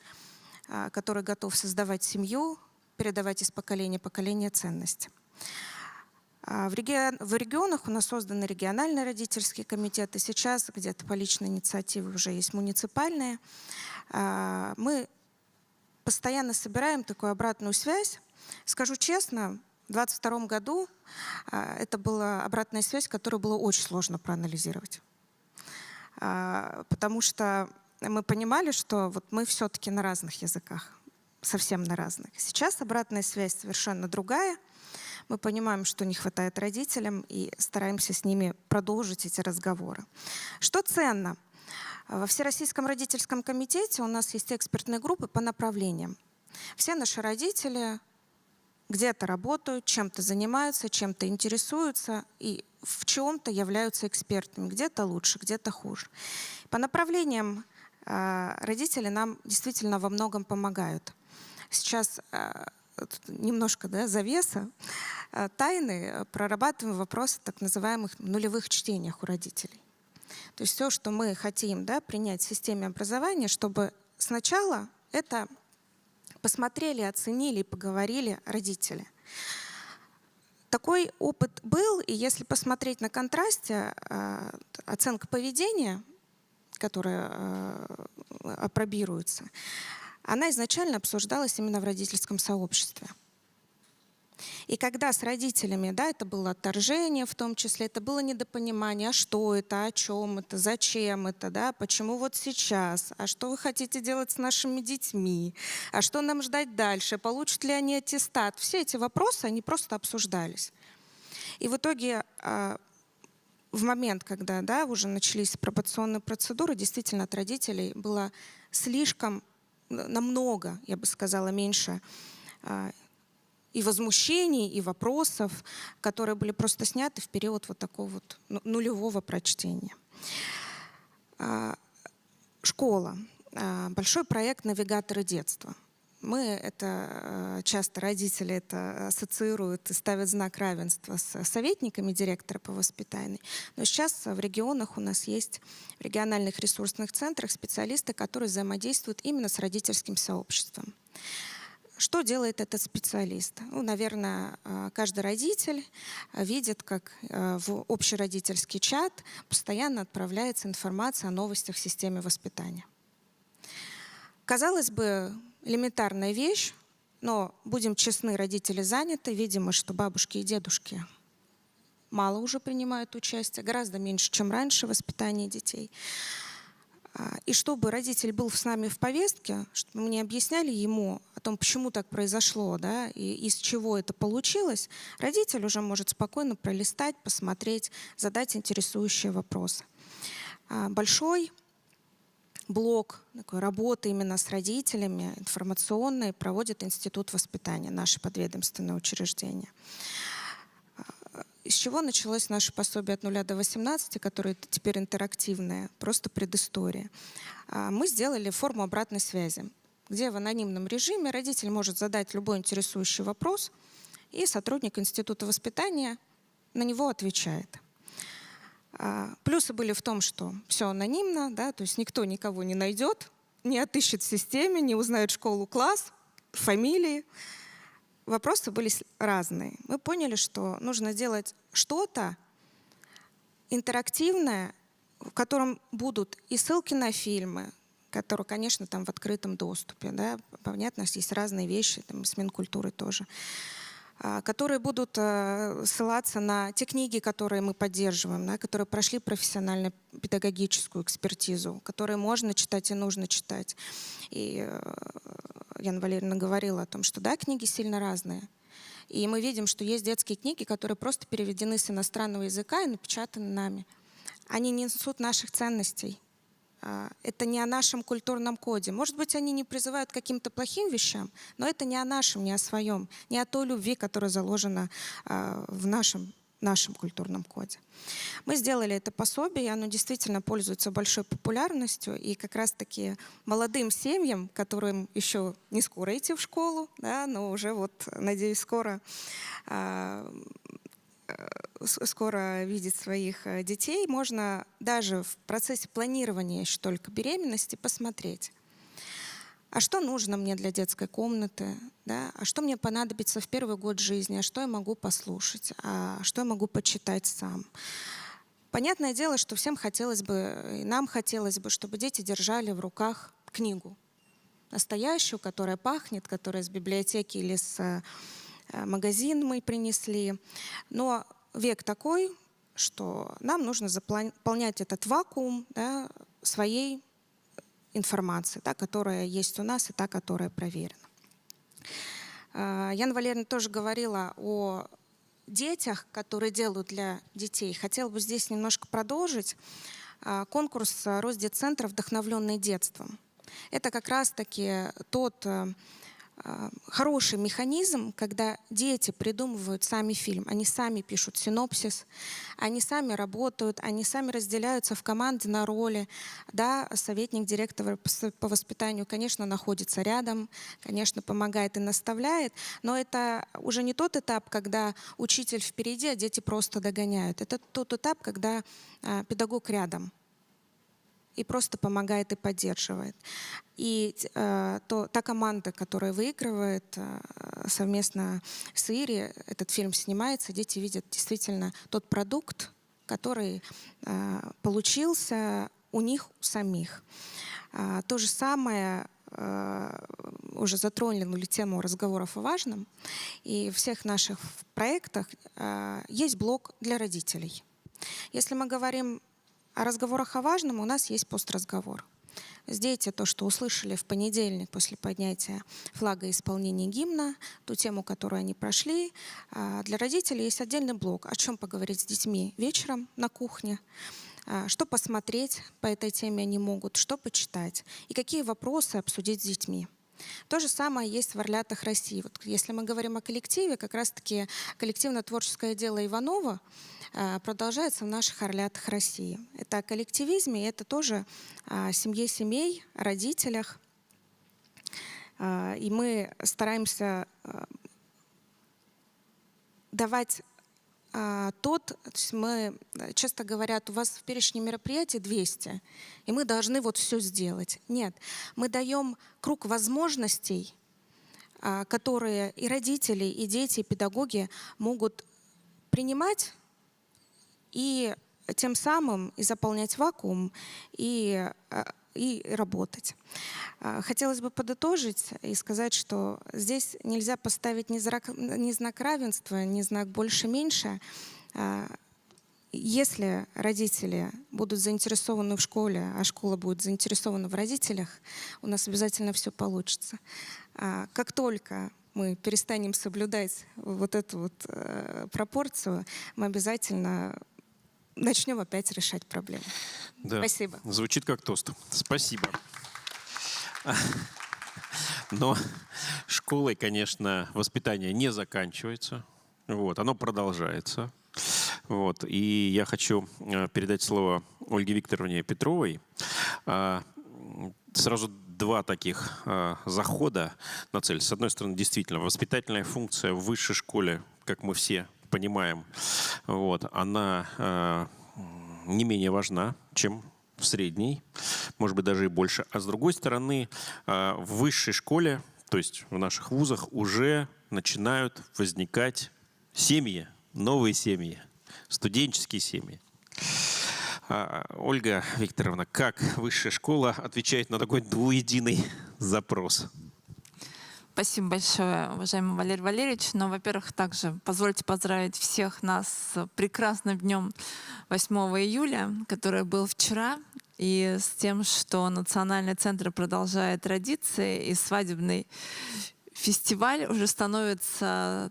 который готов создавать семью, передавать из поколения в поколение ценности. В регионах у нас созданы региональные родительские комитеты. Сейчас где-то по личной инициативе уже есть муниципальные. Мы постоянно собираем такую обратную связь. Скажу честно, в 2022 году это была обратная связь, которую было очень сложно проанализировать. Потому что мы понимали, что вот мы все-таки на разных языках, совсем на разных. Сейчас обратная связь совершенно другая. Мы понимаем, что не хватает родителям, и стараемся с ними продолжить эти разговоры. Что ценно? Во Всероссийском родительском комитете у нас есть экспертные группы по направлениям. Все наши родители где-то работают, чем-то занимаются, чем-то интересуются и в чем-то являются экспертами. Где-то лучше, где-то хуже. По направлениям родители нам действительно во многом помогают. Сейчас немножко завеса тайны, прорабатываем вопросы так называемых нулевых чтениях у родителей. То есть все, что мы хотим принять в системе образования, чтобы сначала это посмотрели, оценили и поговорили родители. Такой опыт был, и если посмотреть на контрасте, оценка поведения, которая апробируется, она изначально обсуждалась именно в родительском сообществе. И когда с родителями, это было отторжение в том числе, это было недопонимание, а что это, о чем это, зачем это, почему вот сейчас, а что вы хотите делать с нашими детьми, а что нам ждать дальше, получат ли они аттестат. Все эти вопросы, они просто обсуждались. И в итоге в момент, когда уже начались апробационные процедуры, действительно от родителей было слишком, намного, я бы сказала, меньше и возмущений, и вопросов, которые были просто сняты в период вот такого вот нулевого прочтения. Школа. Большой проект «Навигаторы детства». Часто родители это ассоциируют и ставят знак равенства с советниками директора по воспитанию. Но сейчас в регионах у нас есть, в региональных ресурсных центрах специалисты, которые взаимодействуют именно с родительским сообществом. Что делает этот специалист? Наверное, каждый родитель видит, как в общеродительский чат постоянно отправляется информация о новостях в системе воспитания. Казалось бы, элементарная вещь, но, будем честны, родители заняты. Видимо, что бабушки и дедушки мало уже принимают участие, гораздо меньше, чем раньше в воспитании детей. И чтобы родитель был с нами в повестке, чтобы мы не объясняли ему о том, почему так произошло, и из чего это получилось, родитель уже может спокойно пролистать, посмотреть, задать интересующие вопросы. Большой блок такой работы именно с родителями, информационной, проводит Институт воспитания, наше подведомственное учреждение. Из чего началось наше пособие от 0 до 18, которое теперь интерактивное, просто предыстория. Мы сделали форму обратной связи, где в анонимном режиме родитель может задать любой интересующий вопрос, и сотрудник Института воспитания на него отвечает. Плюсы были в том, что все анонимно, то есть никто никого не найдет, не отыщет в системе, не узнает школу, класс, фамилии. Вопросы были разные. Мы поняли, что нужно делать что-то интерактивное, в котором будут и ссылки на фильмы, которые, конечно, там в открытом доступе. Понятно, есть разные вещи, там, с Минкультуры тоже. которые будут ссылаться на те книги, которые мы поддерживаем, да, которые прошли профессионально-педагогическую экспертизу, которые можно читать и нужно читать. И Яна Валерьевна говорила о том, что да, книги сильно разные. И мы видим, что есть детские книги, которые просто переведены с иностранного языка и напечатаны нами. Они не несут наших ценностей. Это не о нашем культурном коде. Может быть, они не призывают к каким-то плохим вещам, но это не о нашем, не о своем, не о той любви, которая заложена в нашем культурном коде. Мы сделали это пособие, и оно действительно пользуется большой популярностью. И как раз-таки молодым семьям, которым еще не скоро идти в школу, да, но уже, вот, надеюсь, скоро видеть своих детей, можно даже в процессе планирования еще только беременности посмотреть, а что нужно мне для детской комнаты, да? А что мне понадобится в первый год жизни, а что я могу послушать, а что я могу почитать сам. Понятное дело, что всем хотелось бы, и нам хотелось бы, чтобы дети держали в руках книгу настоящую, которая пахнет, которая из библиотеки или с магазина мы принесли. Но век такой, что нам нужно заполнять этот вакуум, да, своей информации, та, которая есть у нас, и та, которая проверена. Яна Валерьевна тоже говорила о детях, которые делают для детей. Хотела бы здесь немножко продолжить. Конкурс Росдетцентра «Вдохновленный детством». Это как раз-таки тот хороший механизм, когда дети придумывают сами фильм, они сами пишут синопсис, они сами работают, они сами разделяются в команде на роли. Да, советник директора по воспитанию, конечно, находится рядом, конечно, помогает и наставляет, но это уже не тот этап, когда учитель впереди, а дети просто догоняют. Это тот этап, когда педагог рядом и просто помогает и поддерживает. И та команда, которая выигрывает совместно с Ири, этот фильм снимается, дети видят действительно тот продукт, который получился у них самих. То же самое, уже затронули тему разговоров о важном, и в всех наших проектах есть блок для родителей. Если мы говорим о разговорах о важном, у нас есть постразговор. Дети то, что услышали в понедельник после поднятия флага и исполнения гимна, ту тему, которую они прошли. Для родителей есть отдельный блок, о чем поговорить с детьми вечером на кухне, что посмотреть по этой теме они могут, что почитать и какие вопросы обсудить с детьми. То же самое есть в «Орлятах России». Вот если мы говорим о коллективе, как раз-таки коллективно-творческое дело Иванова продолжается в наших «Орлятах России». Это о коллективизме, и это тоже о семье семей, о родителях. И мы стараемся давать мы часто говорят, у вас в перечне мероприятий 200, и мы должны вот все сделать. Нет, мы даем круг возможностей, которые и родители, и дети, и педагоги могут принимать и тем самым и заполнять вакуум, и работать. Хотелось бы подытожить и сказать, что здесь нельзя поставить ни знак равенства, ни знак больше-меньше. Если родители будут заинтересованы в школе, а школа будет заинтересована в родителях, у нас обязательно все получится. Как только мы перестанем соблюдать вот эту вот пропорцию, мы обязательно начнем опять решать проблемы. Да. Спасибо. Звучит как тост. Спасибо. Но школой, конечно, воспитание не заканчивается. Вот, оно продолжается. Вот, и я хочу передать слово Ольге Викторовне Петровой. Сразу два таких захода на цель. С одной стороны, действительно, воспитательная функция в высшей школе, как мы все понимаем, вот, она не менее важна, чем в средней, может быть, даже и больше. А с другой стороны, в высшей школе, то есть в наших вузах, уже начинают возникать семьи, новые семьи, студенческие семьи. Ольга Викторовна, как высшая школа отвечает на такой двуединый запрос? Спасибо большое, уважаемый Валерий Валерьевич. Но, во-первых, также позвольте поздравить всех нас с прекрасным днем 8 июля, который был вчера, и с тем, что Национальный центр продолжает традиции, и свадебный фестиваль уже становится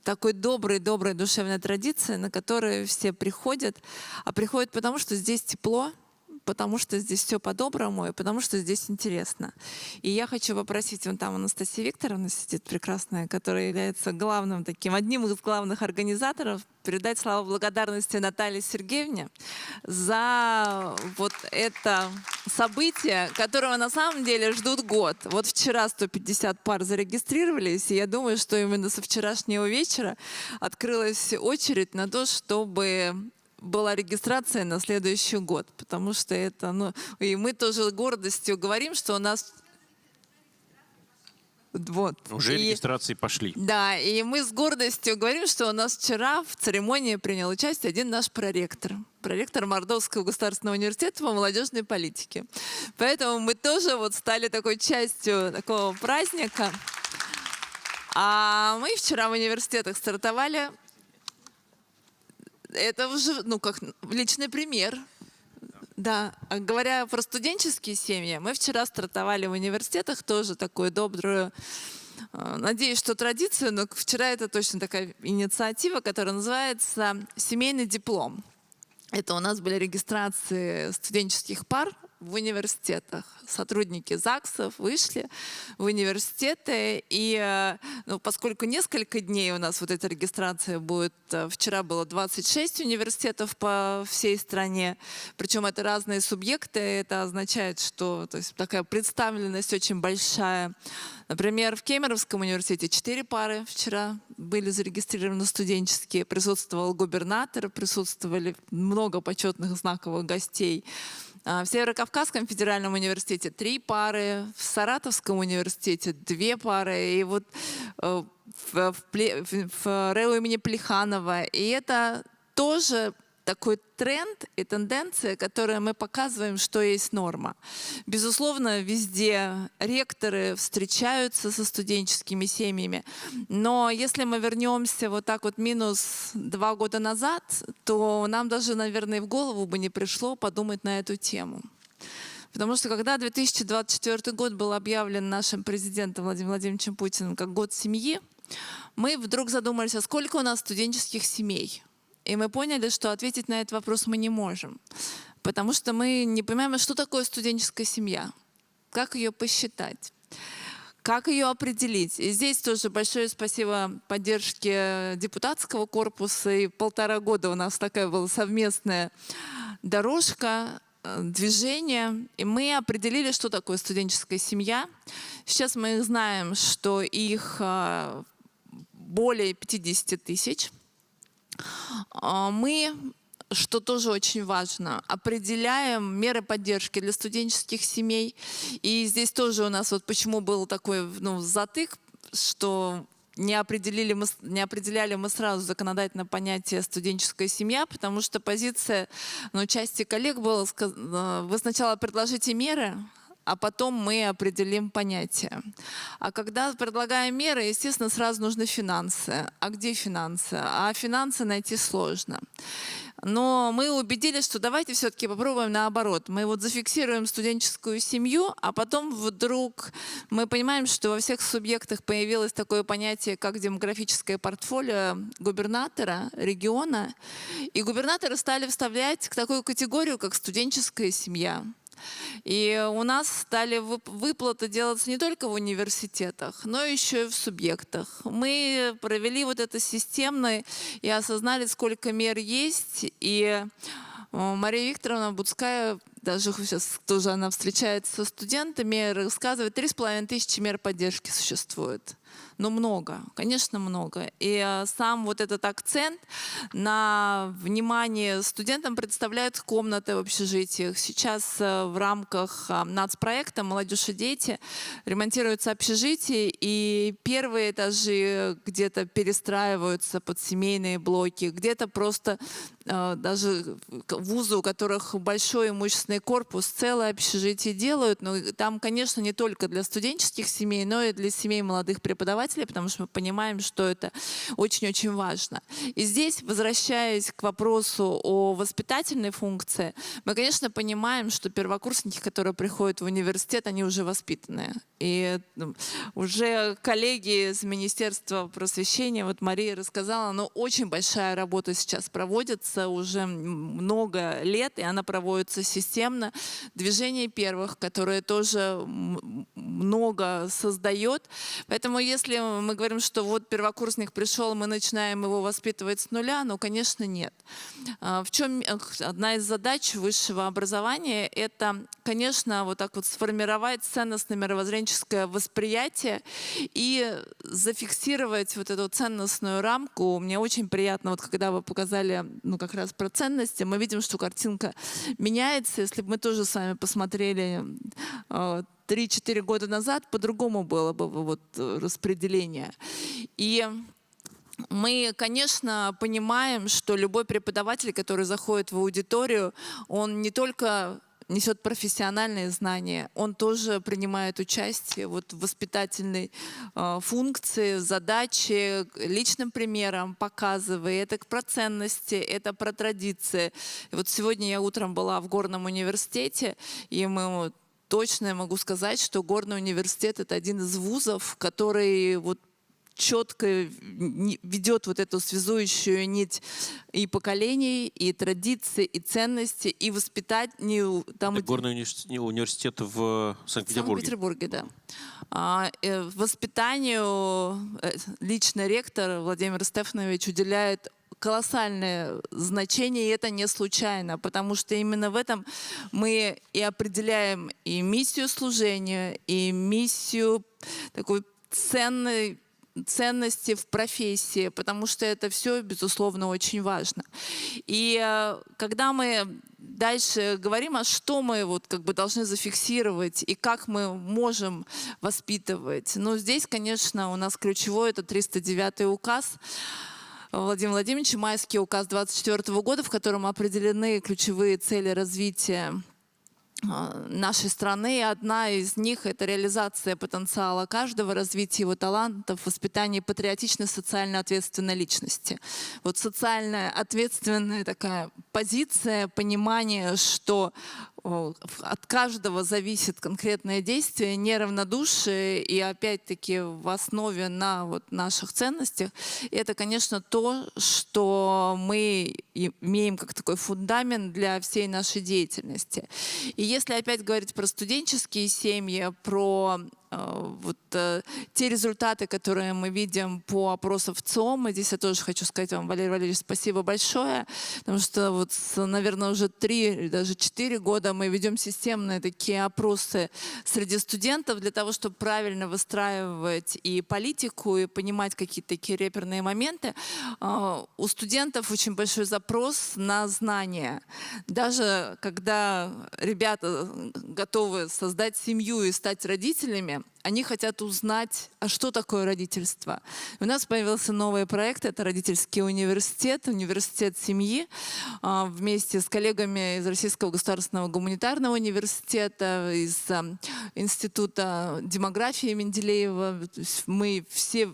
такой доброй душевной традицией, на которую все приходят. А приходят потому, что здесь тепло, потому что здесь все по-доброму и потому что здесь интересно. И я хочу попросить, вон там Анастасия Викторовна сидит прекрасная, которая является одним из главных организаторов, передать слова благодарности Наталье Сергеевне за вот это событие, которого на самом деле ждут год. Вот вчера 150 пар зарегистрировались, и я думаю, что именно со вчерашнего вечера открылась очередь на то, чтобы была регистрация на следующий год, потому что это, и мы тоже гордостью говорим, что у нас вот. Уже регистрации пошли. Да, и мы с гордостью говорим, что у нас вчера в церемонии принял участие один наш проректор Мордовского государственного университета по молодежной политике. Поэтому мы тоже вот стали такой частью такого праздника. А мы вчера в университетах стартовали. Это уже, как личный пример. Да, говоря про студенческие семьи, мы вчера стартовали в университетах тоже такую добрую, надеюсь, что традицию, но вчера это точно такая инициатива, которая называется «Семейный диплом». Это у нас были регистрации студенческих пар в университетах. Сотрудники ЗАГСов вышли в университеты. И поскольку несколько дней у нас вот эта регистрация будет, вчера было 26 университетов по всей стране, причем это разные субъекты, это означает, что такая представленность очень большая. Например, в Кемеровском университете 4 пары вчера были зарегистрированы студенческие, присутствовал губернатор, присутствовали много почетных знаковых гостей. В Северо-Кавказском федеральном университете 3 пары, в Саратовском университете 2 пары, и вот в РЭУ имени Плеханова. И это тоже такой тренд и тенденция, которую мы показываем, что есть норма. Безусловно, везде ректоры встречаются со студенческими семьями, но если мы вернемся вот так вот минус 2 года назад, то нам даже, наверное, в голову бы не пришло подумать на эту тему. Потому что когда 2024 год был объявлен нашим президентом Владимиром Владимировичем Путиным как год семьи, мы вдруг задумались, а сколько у нас студенческих семей? И мы поняли, что ответить на этот вопрос мы не можем, потому что мы не понимаем, что такое студенческая семья, как ее посчитать, как ее определить. И здесь тоже большое спасибо поддержке депутатского корпуса. И 1,5 года у нас такая была совместная дорожка, движение. И мы определили, что такое студенческая семья. Сейчас мы знаем, что их более 50 тысяч. Мы, что тоже очень важно, определяем меры поддержки для студенческих семей. И здесь тоже у нас вот почему был такой затык, что не определяли мы сразу законодательно понятие «студенческая семья», потому что позиция части коллег была, вы сначала предложите меры, а потом мы определим понятие. А когда предлагаем меры, естественно, сразу нужны финансы. А где финансы? А финансы найти сложно. Но мы убедились, что давайте все-таки попробуем наоборот. Мы вот зафиксируем студенческую семью, а потом вдруг мы понимаем, что во всех субъектах появилось такое понятие, как демографическое портфолио губернатора региона. И губернаторы стали вставлять такую категорию, как студенческая семья. И у нас стали выплаты делаться не только в университетах, но еще и в субъектах. Мы провели вот это системно и осознали, сколько мер есть. И Мария Викторовна Будская, даже сейчас тоже она встречается со студентами, рассказывает, 3500 мер поддержки существует. Но много, конечно, много. И сам вот этот акцент на внимание студентам представляют комнаты в общежитиях. Сейчас в рамках нацпроекта «Молодежь и дети» ремонтируются общежития, и первые этажи где-то перестраиваются под семейные блоки, где-то просто даже вузы, у которых большой имущественный корпус, целое общежитие делают. Но там, конечно, не только для студенческих семей, но и для семей молодых преподавателей, потому что мы понимаем, что это очень-очень важно. И здесь, возвращаясь к вопросу о воспитательной функции, мы, конечно, понимаем, что первокурсники, которые приходят в университет, они уже воспитанные. И уже коллеги из Министерства просвещения, вот Мария рассказала, но очень большая работа сейчас проводится уже много лет, и она проводится системно. Движение первых, которое тоже много создает. Поэтому если мы говорим, что вот первокурсник пришел, мы начинаем его воспитывать с нуля, ну, конечно, нет. В чем одна из задач высшего образования? Это, конечно, вот так вот сформировать ценностно-мировоззренческое восприятие и зафиксировать вот эту ценностную рамку. Мне очень приятно, вот когда вы показали, ну, как раз про ценности, мы видим, что картинка меняется. Если бы мы тоже с вами посмотрели 3-4 года назад, по-другому было бы вот распределение. И мы, конечно, понимаем, что любой преподаватель, который заходит в аудиторию, он не только несет профессиональные знания, он тоже принимает участие вот в воспитательной функции, задаче, личным примером показывая. Это про ценности, это про традиции. И вот сегодня я утром была в Горном университете, и мы точно я могу сказать, что Горный университет — это один из вузов, который вот четко ведет вот эту связующую нить и поколений, и традиций, и ценностей, и воспитанию. Там Горный университет в Санкт-Петербурге. В Санкт-Петербурге, да. Воспитанию лично ректор Владимир Стефанович уделяет колоссальное значение, и это не случайно, потому что именно в этом мы и определяем и миссию служения, и миссию такой ценности в профессии, потому что это все, безусловно, очень важно. И когда мы дальше говорим, а что мы вот как бы должны зафиксировать и как мы можем воспитывать, ну, здесь, конечно, у нас ключевой — это 309-й указ Владимира Владимировича, майский указ 24 года, в котором определены ключевые цели развития нашей страны. И одна из них — это реализация потенциала каждого, развитие его талантов, воспитание патриотичной, социально ответственной личности. Вот социально ответственная такая позиция, понимание, что от каждого зависит конкретное действие, неравнодушие, и опять-таки в основе на вот наших ценностях. И это, конечно, то, что мы имеем как такой фундамент для всей нашей деятельности. И если опять говорить про студенческие семьи, про вот те результаты, которые мы видим по опросам в ЦИОМ, и здесь я тоже хочу сказать вам, Валерий Валерьевич, спасибо большое, потому что вот, наверное, уже 3, даже 4 года мы ведем системные такие опросы среди студентов для того, чтобы правильно выстраивать и политику, и понимать какие-то такие реперные моменты. У студентов очень большой запрос на знания. Даже когда ребята готовы создать семью и стать родителями, они хотят узнать, а что такое родительство. У нас появился новый проект, это родительский университет, университет семьи. Вместе с коллегами из Российского государственного гуманитарного университета, из Института демографии Менделеева. Мы все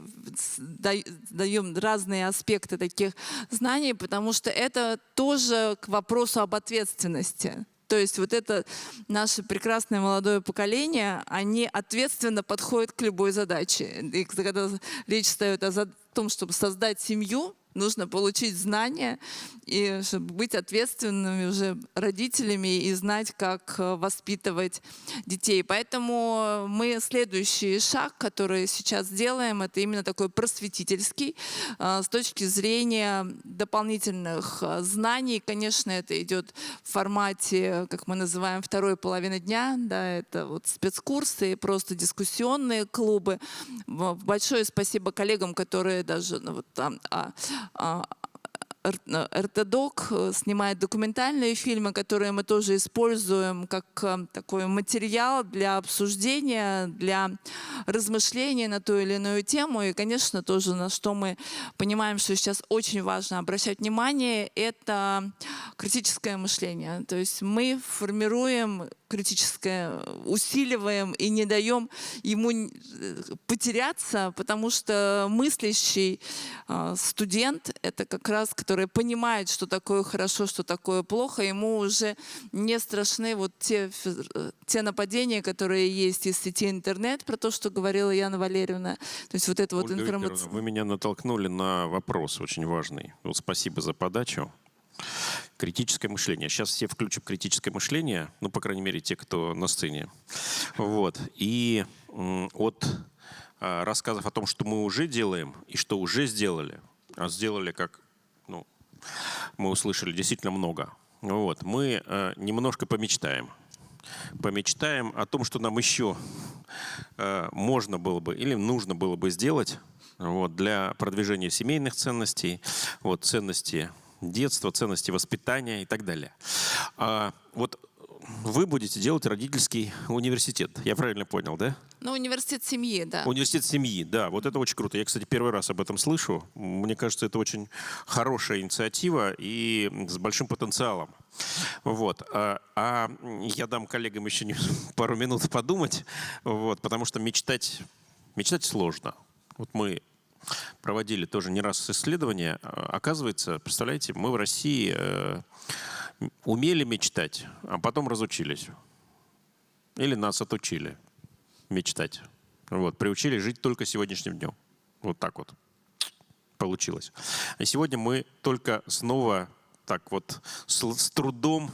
даем разные аспекты таких знаний, потому что это тоже к вопросу об ответственности. То есть вот это наше прекрасное молодое поколение, они ответственно подходят к любой задаче. И когда речь встает о том, чтобы создать семью, нужно получить знания, и чтобы быть ответственными уже родителями и знать, как воспитывать детей. Поэтому мы следующий шаг, который сейчас делаем, это именно такой просветительский, с точки зрения дополнительных знаний. Конечно, это идет в формате, как мы называем, второй половины дня, да, это вот спецкурсы, просто дискуссионные клубы. Большое спасибо коллегам, которые даже вот там РТДОК снимает документальные фильмы, которые мы тоже используем как такой материал для обсуждения, для размышления на ту или иную тему. И, конечно, тоже на что мы понимаем, что сейчас очень важно обращать внимание, это критическое мышление. То есть мы формируем критическое, усиливаем и не даем ему потеряться, потому что мыслящий студент — это как раз, который понимает, что такое хорошо, что такое плохо, ему уже не страшны вот те нападения, которые есть из сети интернет, про то, что говорила Яна Валерьевна. То есть вот это вот информация. Вы меня натолкнули на вопрос очень важный. Вот спасибо за подачу. Критическое мышление. Сейчас все включат критическое мышление, ну, по крайней мере, те, кто на сцене. Вот. И от рассказов о том, что мы уже делаем и что уже сделали, а сделали, как мы услышали, действительно много. Вот. Мы немножко помечтаем. Помечтаем о том, что нам еще можно было бы или нужно было бы сделать вот, для продвижения семейных ценностей, вот, ценностей детства, ценности воспитания и так далее. Вот вы будете делать родительский университет. Я правильно понял, да? Ну, университет семьи, да. Университет семьи, да. Вот это очень круто. Я, кстати, первый раз об этом слышу. Мне кажется, это очень хорошая инициатива и с большим потенциалом. Вот. Я дам коллегам еще пару минут подумать, вот, потому что мечтать сложно. Вот мы проводили тоже не раз исследования. Оказывается, представляете, мы в России умели мечтать, а потом разучились. Или нас отучили мечтать. Вот, приучили жить только сегодняшним днем. Вот так вот получилось. И сегодня мы только снова так вот с трудом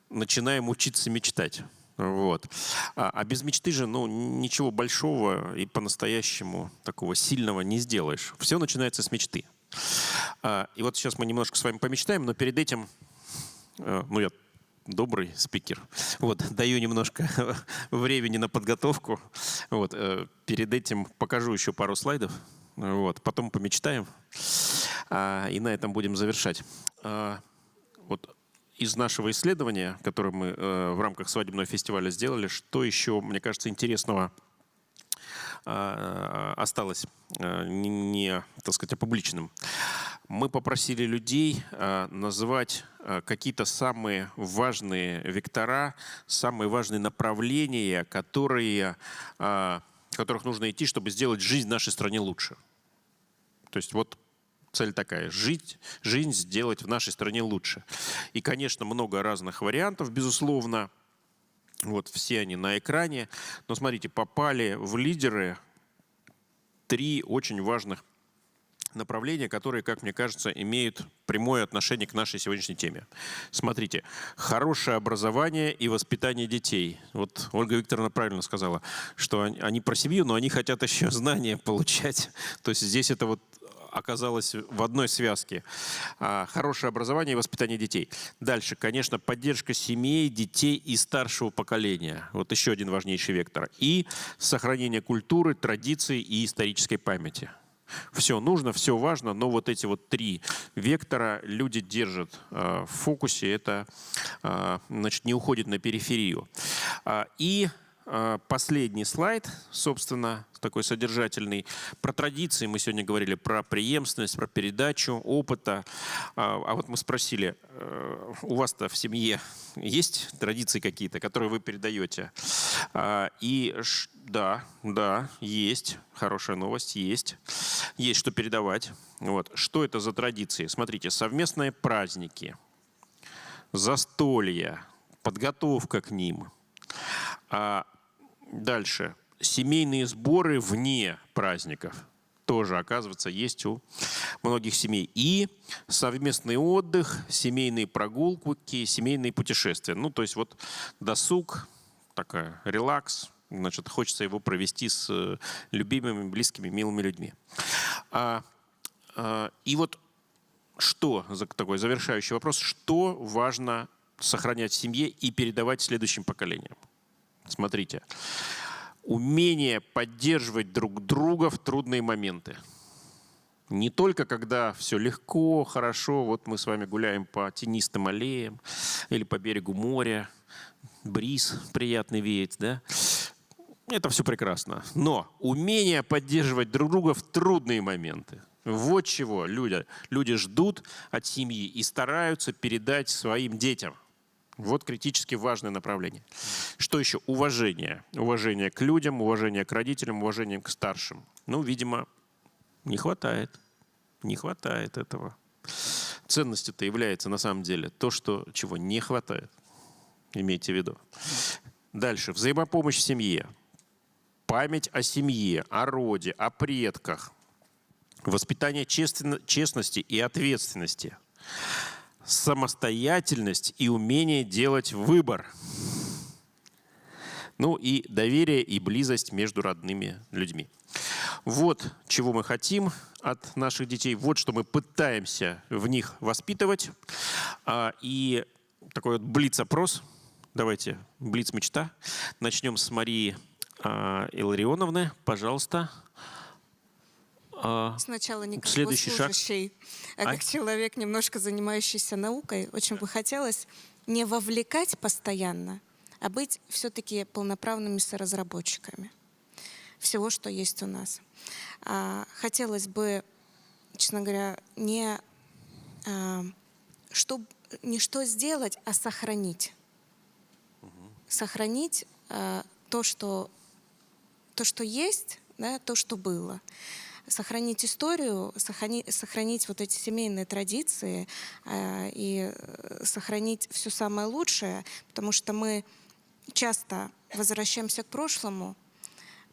начинаем учиться мечтать. Вот. А без мечты же ничего большого и по-настоящему такого сильного не сделаешь. Все начинается с мечты. И вот сейчас мы немножко с вами помечтаем, но перед этим, я добрый спикер, вот, даю немножко времени на подготовку. Вот, перед этим покажу еще пару слайдов, вот, потом помечтаем, и на этом будем завершать. Вот. Из нашего исследования, которое мы в рамках свадебного фестиваля сделали, что еще, мне кажется, интересного осталось не, так сказать, опубличенным. Мы попросили людей назвать какие-то самые важные вектора, самые важные направления, которых нужно идти, чтобы сделать жизнь в нашей стране лучше. То есть вот цель такая – жизнь сделать в нашей стране лучше. И, конечно, много разных вариантов, безусловно. Вот все они на экране. Но смотрите, попали в лидеры 3 очень важных направления, которые, как мне кажется, имеют прямое отношение к нашей сегодняшней теме. Смотрите, хорошее образование и воспитание детей. Вот Ольга Викторовна правильно сказала, что они про семью, но они хотят еще знания получать. То есть здесь это вот оказалось в одной связке. Хорошее образование и воспитание детей. Дальше, конечно, поддержка семей, детей и старшего поколения. Вот еще один важнейший вектор. И сохранение культуры, традиций и исторической памяти. Все нужно, все важно, но вот эти вот 3 вектора люди держат в фокусе. Это, значит, не уходит на периферию. И последний слайд, собственно, такой содержательный. Про традиции мы сегодня говорили, про преемственность, про передачу опыта. А вот мы спросили, у вас-то в семье есть традиции какие-то, которые вы передаете? И да, есть. Хорошая новость, есть. Есть что передавать. Вот. Что это за традиции? Смотрите, совместные праздники, застолья, подготовка к ним. Дальше. Семейные сборы вне праздников. тоже, оказывается, есть у многих семей. И совместный отдых, семейные прогулки, семейные путешествия. Ну, то есть вот досуг, такая релакс. Значит, хочется его провести с любимыми, близкими, милыми людьми. И вот что, такой завершающий вопрос, что важно сохранять в семье и передавать следующим поколениям? Смотрите. Умение поддерживать друг друга в трудные моменты. Не только когда все легко, хорошо, вот мы с вами гуляем по тенистым аллеям или по берегу моря, бриз приятный веет, да? Это все прекрасно. Но умение поддерживать друг друга в трудные моменты. Вот чего люди ждут от семьи и стараются передать своим детям. Вот критически важное направление. Что еще? Уважение. Уважение к людям, уважение к родителям, уважение к старшим. Ну, видимо, не хватает. Не хватает этого. Ценностью-то является на самом деле то, чего не хватает. Имейте в виду. Дальше. Взаимопомощь в семье. Память о семье, о роде, о предках. Воспитание честности и ответственности. Самостоятельность и умение делать выбор. Ну и доверие и близость между родными людьми. Вот чего мы хотим от наших детей, вот что мы пытаемся в них воспитывать. И такой вот блиц-опрос. Давайте, блиц-мечта. Начнем с Марии Илларионовны. Пожалуйста. Сначала не как Следующий шаг. госслужащий, а как человек, немножко занимающийся наукой, очень бы хотелось не вовлекать постоянно, а быть все-таки полноправными соразработчиками всего, что есть у нас. Хотелось бы, честно говоря, не что сделать, а сохранить. Сохранить то, что есть, да, то, что было. Сохранить историю, сохранить вот эти семейные традиции и сохранить все самое лучшее, потому что мы часто возвращаемся к прошлому,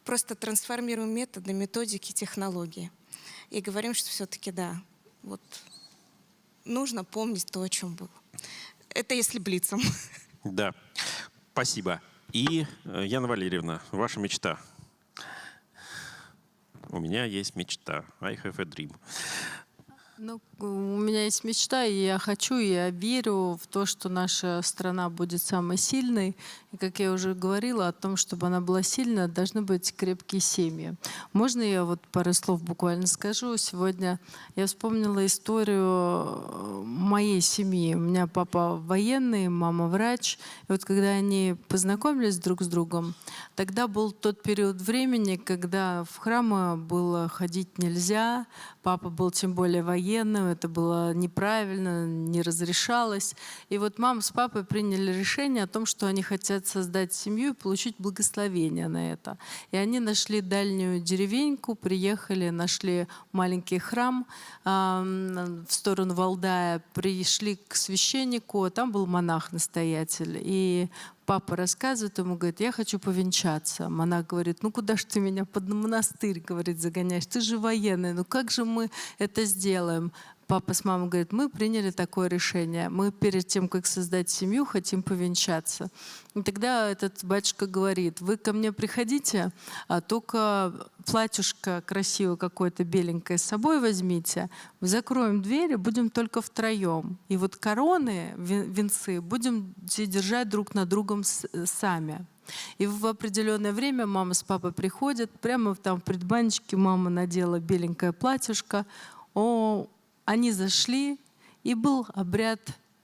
просто трансформируем методы, методики, технологии и говорим, что все-таки да, вот нужно помнить то, о чем было. Это если блицом. Да, спасибо. И, Яна Валерьевна, ваша мечта. У меня есть мечта. I have a dream. Ну, у меня есть мечта, и я хочу, и я верю в то, что наша страна будет самой сильной. И, как я уже говорила, о том, чтобы она была сильной, должны быть крепкие семьи. Можно я вот пару слов буквально скажу? Сегодня я вспомнила историю моей семьи. У меня папа военный, мама врач. И вот когда они познакомились друг с другом, тогда был тот период времени, когда в храмы было ходить нельзя. Папа был тем более военным, это было неправильно, не разрешалось. И вот мама с папой приняли решение о том, что они хотят создать семью и получить благословение на это. И они нашли дальнюю деревеньку, приехали, нашли маленький храм в сторону Валдая, пришли к священнику, а там был монах-настоятель. И папа рассказывает ему, говорит, я хочу повенчаться. Монах говорит, ну куда ж ты меня под монастырь, говорит, загоняешь? Ты же военный, ну как же мы это сделаем? Папа с мамой говорит, мы приняли такое решение. Мы перед тем, как создать семью, хотим повенчаться. И тогда этот батюшка говорит, вы ко мне приходите, а только платьюшко красивое какое-то беленькое с собой возьмите. Закроем двери, будем только втроем. И вот короны, венцы будем держать друг над другом сами. И в определенное время мама с папой приходят, прямо там в предбанничке мама надела беленькое платьюшко. Они зашли, и был обряд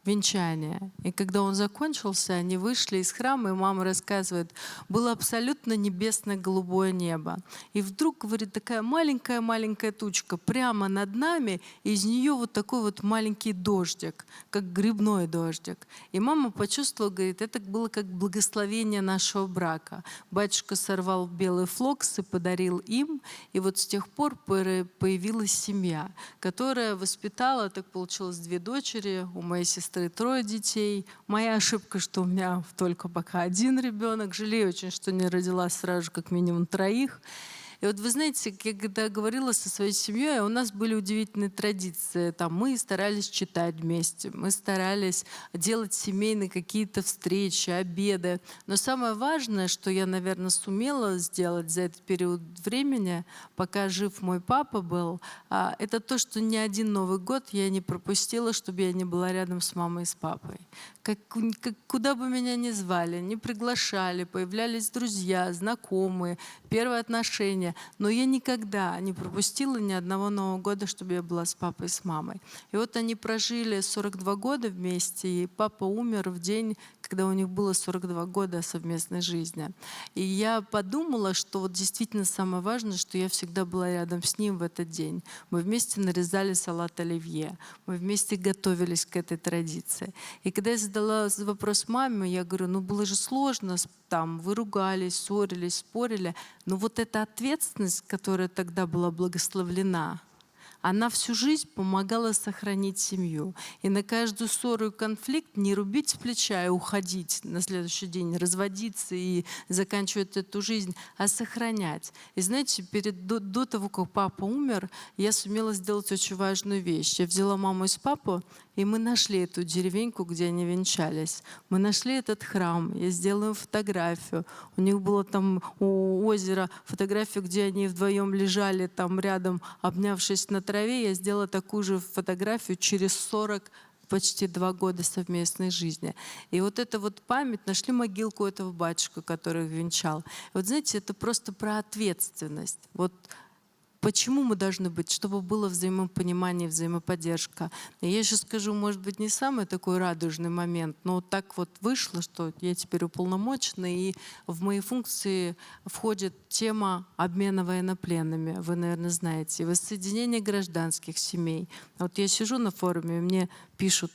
венчания. И когда он закончился, они вышли из храма, и мама рассказывает, было абсолютно небесно-голубое небо. И вдруг, говорит, такая маленькая-маленькая тучка прямо над нами, и из нее вот такой вот маленький дождик, как грибной дождик. И мама почувствовала, говорит, это было как благословение нашего брака. Батюшка сорвал белый флокс и подарил им, и вот с тех пор появилась семья, которая воспитала, так получилось, 2 дочери, у моей сестры 3 детей. Моя ошибка, что у меня только пока 1 ребенок. Жалею очень, что не родила сразу как минимум 3. И вот вы знаете, я когда говорила со своей семьей, у нас были удивительные традиции. Там мы старались читать вместе, мы старались делать семейные какие-то встречи, обеды. Но самое важное, что я, наверное, сумела сделать за этот период времени, пока жив мой папа был, это то, что ни один Новый год я не пропустила, чтобы я не была рядом с мамой и с папой. Куда бы меня ни звали, не приглашали, появлялись друзья, знакомые, первые отношения. Но я никогда не пропустила ни одного Нового года, чтобы я была с папой и с мамой. И вот они прожили 42 года вместе, и папа умер в день, когда у них было 42 года совместной жизни. И я подумала, что вот действительно самое важное, что я всегда была рядом с ним в этот день. Мы вместе нарезали салат оливье, мы вместе готовились к этой традиции. И когда я задала вопрос маме, я говорю, ну было же сложно, там вы ругались, ссорились, спорили, но вот эта ответственность, которая тогда была благословлена, она всю жизнь помогала сохранить семью. И на каждую ссору и конфликт не рубить с плеча и уходить на следующий день, разводиться и заканчивать эту жизнь, а сохранять. И знаете, до того, как папа умер, я сумела сделать очень важную вещь. Я взяла маму и папу, и мы нашли эту деревеньку, где они венчались. Мы нашли этот храм, я сделала им фотографию. У них было там у озера фотографию, где они вдвоем лежали там рядом, обнявшись на траве. Я сделала такую же фотографию через 40 почти 2 года совместной жизни. И вот эта вот память, нашли могилку этого батюшка, который их венчал. И вот знаете, это просто про ответственность. Вот почему мы должны быть, чтобы было взаимопонимание, взаимоподдержка. И я еще скажу, может быть, не самый такой радужный момент, но вот так вот вышло, что я теперь уполномочена, и в мои функции входит тема обмена военнопленными. Вы, наверное, знаете. Воссоединение гражданских семей. Вот я сижу на форуме, мне пишут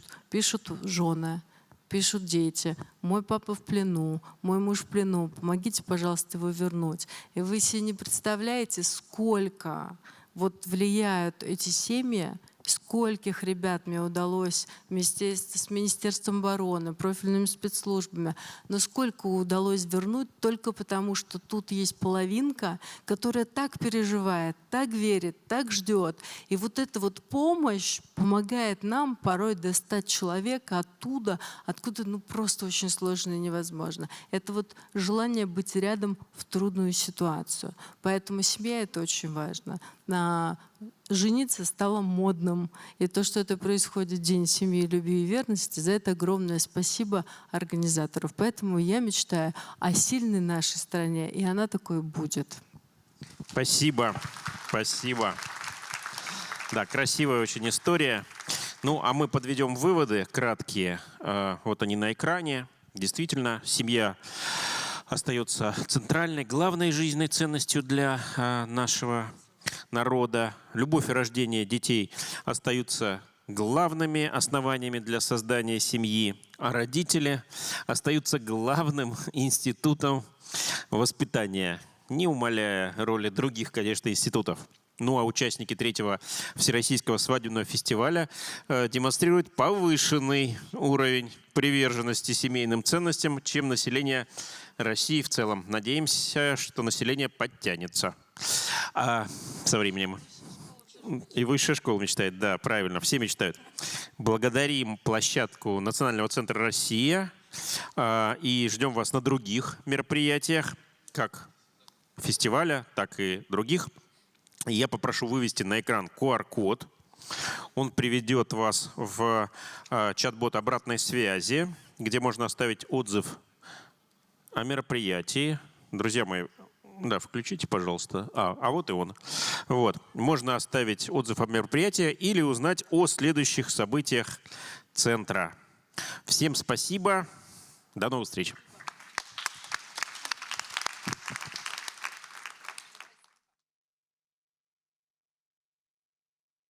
жены, пишут дети, мой папа в плену, мой муж в плену, помогите, пожалуйста, его вернуть. И вы себе не представляете, сколько вот влияют эти семьи, скольких ребят мне удалось вместе с Министерством обороны, профильными спецслужбами, но сколько удалось вернуть только потому, что тут есть половинка, которая так переживает, так верит, так ждет. И вот эта вот помощь помогает нам порой достать человека оттуда, откуда ну просто очень сложно и невозможно. Это вот желание быть рядом в трудную ситуацию. Поэтому семья — это очень важно. Жениться стало модным. И то, что это происходит в День семьи, любви и верности, за это огромное спасибо организаторов. Поэтому я мечтаю о сильной нашей стране, и она такой будет. Спасибо. Спасибо. Да, красивая очень история. Ну, а мы подведем выводы краткие. Вот они на экране. Действительно, семья остается центральной, главной жизненной ценностью для нашего народа. Любовь и рождение детей остаются главными основаниями для создания семьи, а родители остаются главным институтом воспитания, не умаляя роли других, конечно, институтов. Ну а участники 3-го Всероссийского свадебного фестиваля демонстрируют повышенный уровень приверженности семейным ценностям, чем население России в целом. Надеемся, что население подтянется со временем. И высшая школа мечтает, да, правильно, все мечтают. Благодарим площадку Национального центра «Россия» и ждем вас на других мероприятиях, как фестиваля, так и других. Я попрошу вывести на экран QR-код. Он приведет вас в чат-бот обратной связи, где можно оставить отзыв о мероприятии. Друзья мои, да, включите, пожалуйста. А вот и он. Вот. Можно оставить отзыв о мероприятии или узнать о следующих событиях центра. Всем спасибо. До новых встреч.